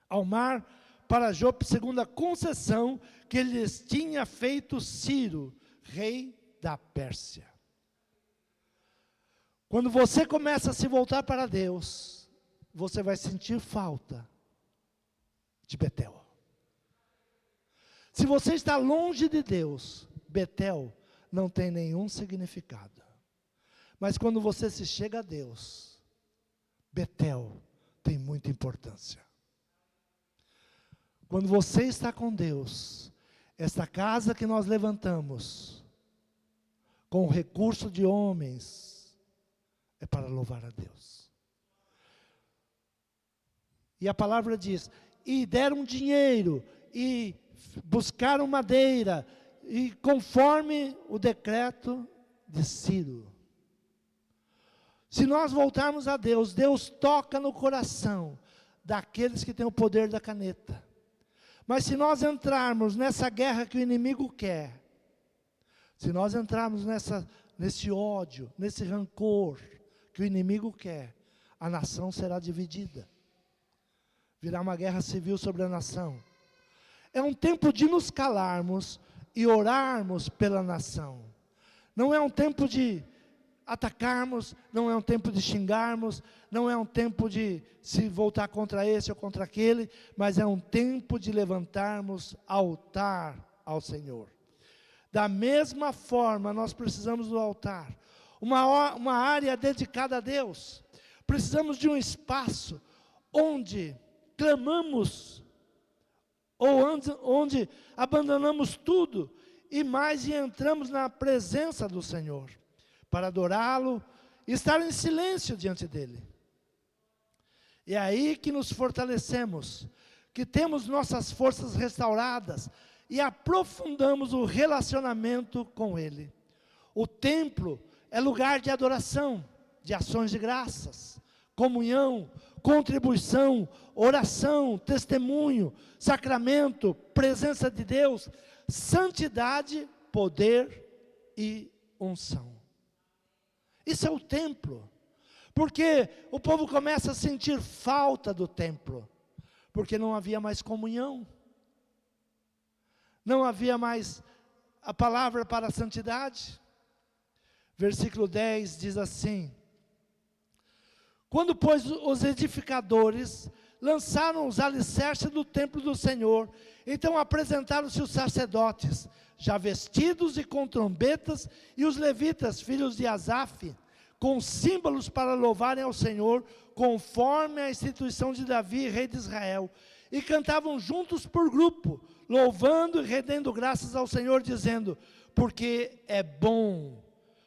ao mar, para Jope, segundo a concessão que lhes tinha feito Ciro, rei da Pérsia. Quando você começa a se voltar para Deus, você vai sentir falta de Betel. Se você está longe de Deus, Betel não tem nenhum significado. Mas quando você se chega a Deus, Betel tem muita importância. Quando você está com Deus, esta casa que nós levantamos, com o recurso de homens, é para louvar a Deus. E a palavra diz, e deram dinheiro, e buscaram madeira, e conforme o decreto de Ciro. Se nós voltarmos a Deus, Deus toca no coração daqueles que têm o poder da caneta. Mas se nós entrarmos nessa guerra que o inimigo quer, se nós entrarmos nesse ódio, nesse rancor que o inimigo quer, a nação será dividida. Virá uma guerra civil sobre a nação. É um tempo de nos calarmos e orarmos pela nação. Não é um tempo de atacarmos, não é um tempo de xingarmos, não é um tempo de se voltar contra esse ou contra aquele, mas é um tempo de levantarmos altar ao Senhor. Da mesma forma, nós precisamos do altar, uma área dedicada a Deus. Precisamos de um espaço onde clamamos, ou onde abandonamos tudo e mais e entramos na presença do Senhor, para adorá-lo e estar em silêncio diante dEle. É aí que nos fortalecemos, que temos nossas forças restauradas e aprofundamos o relacionamento com Ele. O templo é lugar de adoração, de ações de graças, comunhão, contribuição, oração, testemunho, sacramento, presença de Deus, santidade, poder e unção. Isso é o templo, porque o povo começa a sentir falta do templo, porque não havia mais comunhão, não havia mais a palavra para a santidade. Versículo 10 diz assim, quando, pois, os edificadores lançaram os alicerces do templo do Senhor, então apresentaram-se os sacerdotes, já vestidos e com trombetas, e os levitas, filhos de Asaf, com símbolos para louvarem ao Senhor, conforme a instituição de Davi, rei de Israel, e cantavam juntos por grupo, louvando e rendendo graças ao Senhor, dizendo, porque é bom,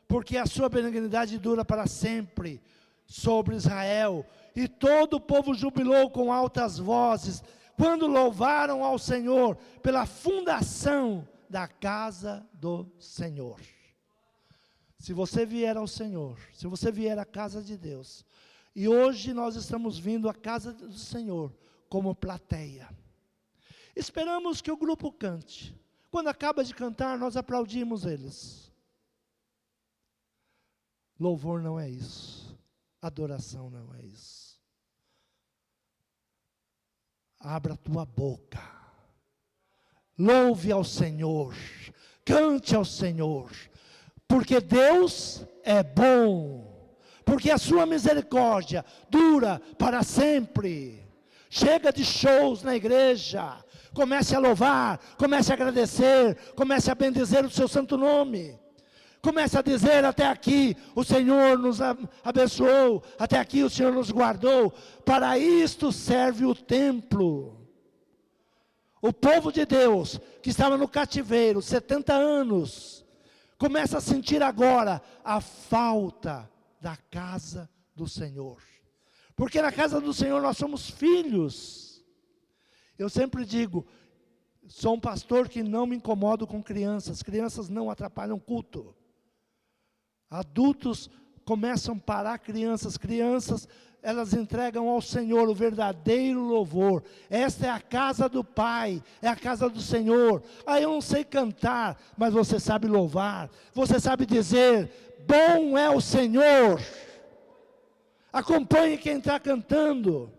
porque a sua benignidade dura para sempre, sobre Israel. E todo o povo jubilou com altas vozes, quando louvaram ao Senhor, pela fundação da casa do Senhor. Se você vier ao Senhor, se você vier à casa de Deus, e hoje nós estamos vindo à casa do Senhor, como plateia. Esperamos que o grupo cante. Quando acaba de cantar, nós aplaudimos eles. Louvor não é isso. Adoração não é isso. Abra a tua boca. Louve ao Senhor. Cante ao Senhor. Porque Deus é bom. Porque a sua misericórdia dura para sempre. Chega de shows na igreja. Comece a louvar, comece a agradecer, comece a bendizer o seu santo nome. Comece a dizer, até aqui o Senhor nos abençoou, até aqui o Senhor nos guardou. Para isto serve o templo. O povo de Deus, que estava no cativeiro, 70 anos, começa a sentir agora a falta da casa do Senhor. Porque na casa do Senhor nós somos filhos. Eu sempre digo, sou um pastor que não me incomodo com crianças. Crianças não atrapalham o culto. Adultos começam a parar crianças. Crianças, elas entregam ao Senhor o verdadeiro louvor. Esta é a casa do Pai, é a casa do Senhor. Eu não sei cantar, mas você sabe louvar. Você sabe dizer, bom é o Senhor. Acompanhe quem está cantando.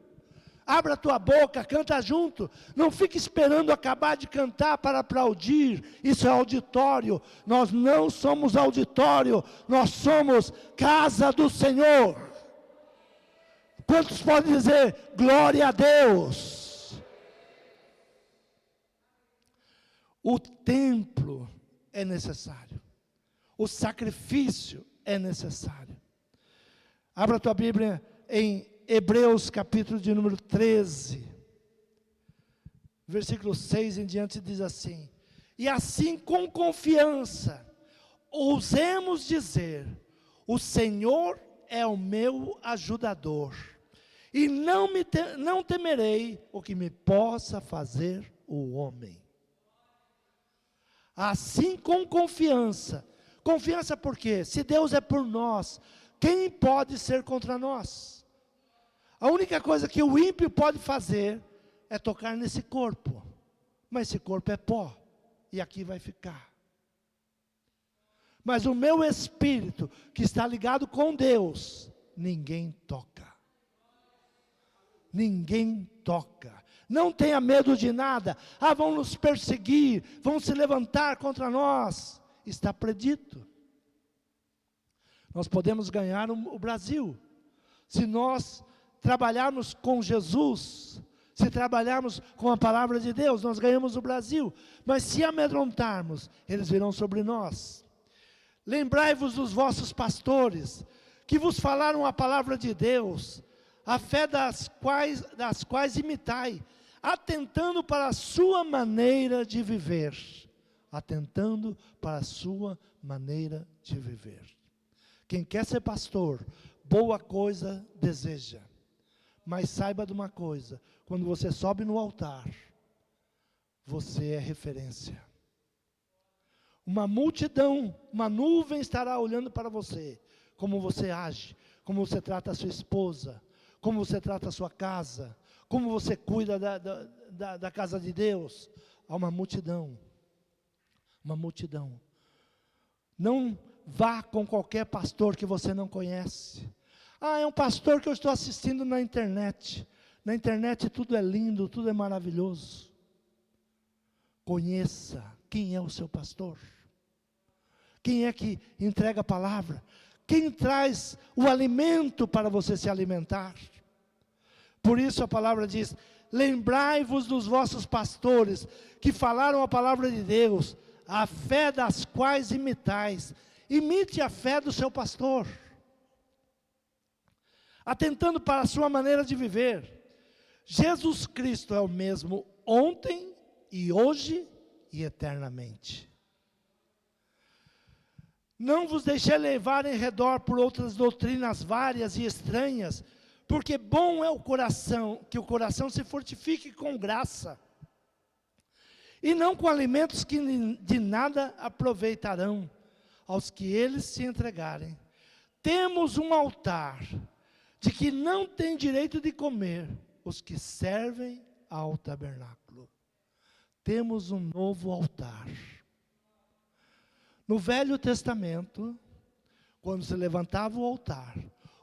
Abra a tua boca, canta junto. Não fique esperando acabar de cantar para aplaudir. Isso é auditório. Nós não somos auditório. Nós somos casa do Senhor. Quantos podem dizer glória a Deus? O templo é necessário. O sacrifício é necessário. Abra a tua Bíblia em Hebreus, capítulo de número 13. Versículo 6 em diante diz assim: e assim com confiança, ousemos dizer, o Senhor é o meu ajudador, e não temerei o que me possa fazer o homem. Assim com confiança. Confiança por quê? Se Deus é por nós, quem pode ser contra nós? A única coisa que o ímpio pode fazer é tocar nesse corpo. Mas esse corpo é pó, e aqui vai ficar. Mas o meu espírito, que está ligado com Deus, ninguém toca. Ninguém toca. Não tenha medo de nada. Vão nos perseguir, vão se levantar contra nós. Está predito. Nós podemos ganhar o Brasil, se nós trabalharmos com Jesus, se trabalharmos com a palavra de Deus, nós ganhamos o Brasil. Mas se amedrontarmos, eles virão sobre nós. Lembrai-vos dos vossos pastores, que vos falaram a palavra de Deus, a fé das quais imitai, atentando para a sua maneira de viver. Atentando para a sua maneira de viver. Quem quer ser pastor, boa coisa deseja. Mas saiba de uma coisa, quando você sobe no altar, você é referência. Uma multidão, uma nuvem estará olhando para você, como você age, como você trata a sua esposa, como você trata a sua casa, como você cuida da casa de Deus. Há uma multidão. Uma multidão. Não vá com qualquer pastor que você não conhece. É um pastor que eu estou assistindo na internet. Na internet tudo é lindo, tudo é maravilhoso. Conheça quem é o seu pastor. Quem é que entrega a palavra? Quem traz o alimento para você se alimentar? Por isso a palavra diz: lembrai-vos dos vossos pastores, que falaram a palavra de Deus, a fé das quais imitais. Imite a fé do seu pastor, atentando para a sua maneira de viver. Jesus Cristo é o mesmo ontem e hoje e eternamente. Não vos deixei levar em redor por outras doutrinas várias e estranhas, porque bom é o coração, que o coração se fortifique com graça, e não com alimentos que de nada aproveitarão aos que eles se entregarem. Temos um altar, de que não tem direito de comer os que servem ao tabernáculo. Temos um novo altar. No Velho Testamento, quando se levantava o altar,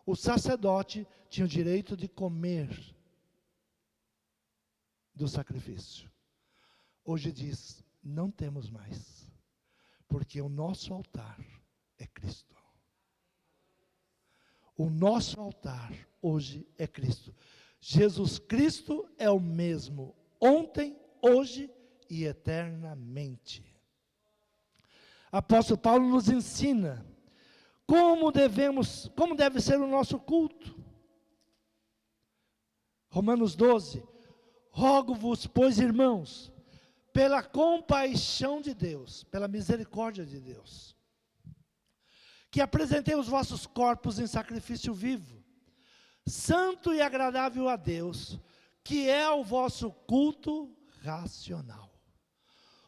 o sacerdote tinha o direito de comer do sacrifício. Hoje diz, não temos mais, porque o nosso altar é Cristo. O nosso altar hoje é Cristo. Jesus Cristo é o mesmo ontem, hoje e eternamente. Apóstolo Paulo nos ensina como deve ser o nosso culto. Romanos 12, rogo-vos, pois, irmãos, pela compaixão de Deus, pela misericórdia de Deus, que apresentei os vossos corpos em sacrifício vivo, santo e agradável a Deus, que é o vosso culto racional.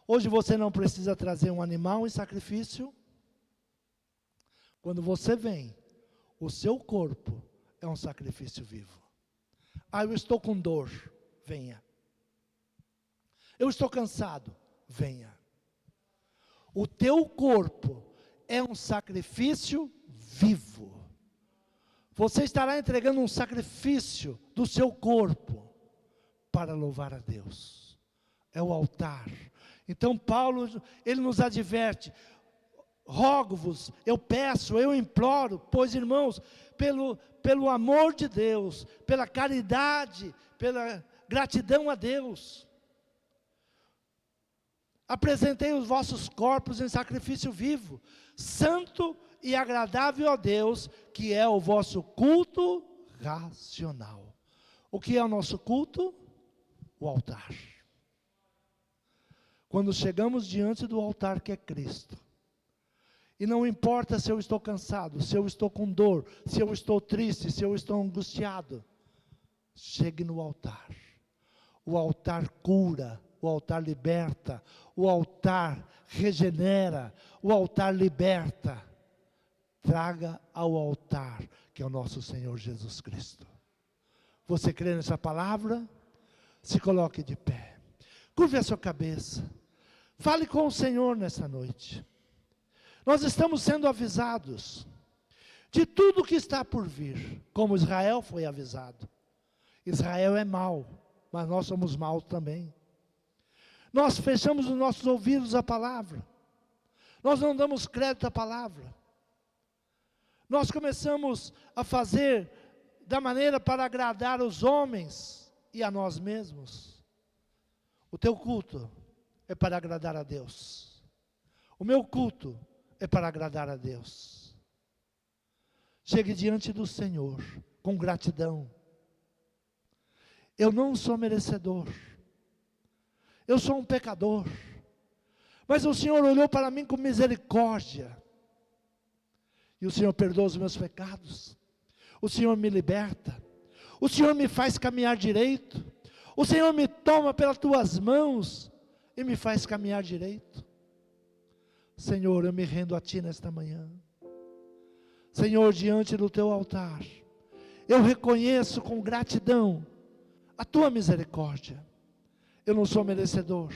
Hoje você não precisa trazer um animal em sacrifício. Quando você vem, o seu corpo é um sacrifício vivo. Eu estou com dor, venha. Eu estou cansado, venha. O teu corpo é um sacrifício vivo. Você estará entregando um sacrifício do seu corpo para louvar a Deus. É o altar. Então Paulo, ele nos adverte: rogo-vos, eu peço, eu imploro, pois, irmãos, pelo amor de Deus, pela caridade, pela gratidão a Deus, apresentei os vossos corpos em sacrifício vivo, santo e agradável a Deus, que é o vosso culto racional. O que é o nosso culto? O altar. Quando chegamos diante do altar que é Cristo, e não importa se eu estou cansado, se eu estou com dor, se eu estou triste, se eu estou angustiado, chegue no altar. O altar cura, o altar liberta, o altar regenera, o altar liberta. Traga ao altar, que é o nosso Senhor Jesus Cristo. Você crê nessa palavra? Se coloque de pé. Curve a sua cabeça. Fale com o Senhor nessa noite. Nós estamos sendo avisados de tudo que está por vir, como Israel foi avisado. Israel é mau, mas nós somos maus também. Nós fechamos os nossos ouvidos à palavra. Nós não damos crédito à palavra. Nós começamos a fazer da maneira para agradar os homens e a nós mesmos. O teu culto é para agradar a Deus. O meu culto é para agradar a Deus. Chegue diante do Senhor com gratidão. Eu não sou merecedor. Eu sou um pecador. Mas o Senhor olhou para mim com misericórdia. E o Senhor perdoa os meus pecados. O Senhor me liberta. O Senhor me faz caminhar direito. O Senhor me toma pelas tuas mãos e me faz caminhar direito. Senhor, eu me rendo a Ti nesta manhã. Senhor, diante do Teu altar, eu reconheço com gratidão a Tua misericórdia. Eu não sou merecedor.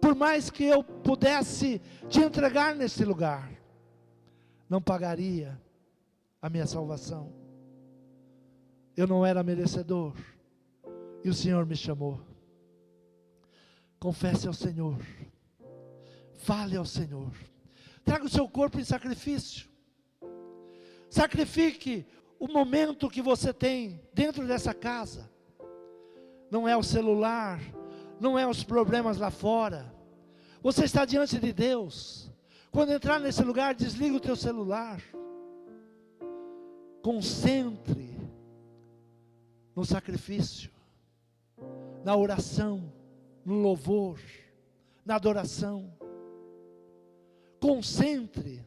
Por mais que eu pudesse Te entregar nesse lugar, não pagaria a minha salvação. Eu não era merecedor, e o Senhor me chamou. Confesse ao Senhor, fale ao Senhor, traga o seu corpo em sacrifício, sacrifique o momento que você tem dentro dessa casa. Não é o celular, não é os problemas lá fora, você está diante de Deus. Quando entrar nesse lugar, desliga o teu celular, concentre no sacrifício, na oração, no louvor, na adoração. Concentre,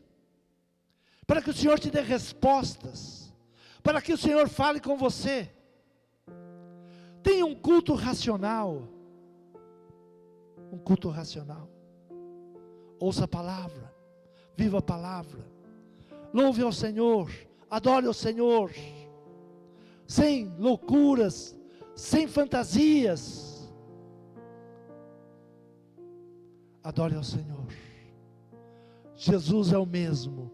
para que o Senhor te dê respostas, para que o Senhor fale com você. Tenha um culto racional, um culto racional. Ouça a palavra, viva a palavra, louve ao Senhor, adore ao Senhor, sem loucuras, sem fantasias. Adore ao Senhor. Jesus é o mesmo,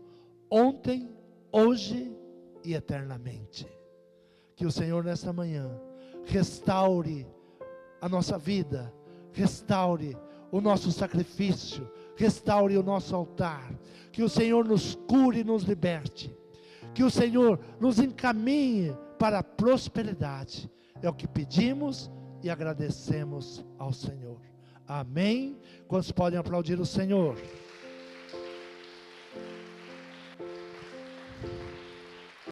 ontem, hoje e eternamente. Que o Senhor nesta manhã restaure a nossa vida, restaure o nosso sacrifício, restaure o nosso altar. Que o Senhor nos cure e nos liberte. Que o Senhor nos encaminhe para a prosperidade. É o que pedimos e agradecemos ao Senhor. Amém? Quantos podem aplaudir o Senhor?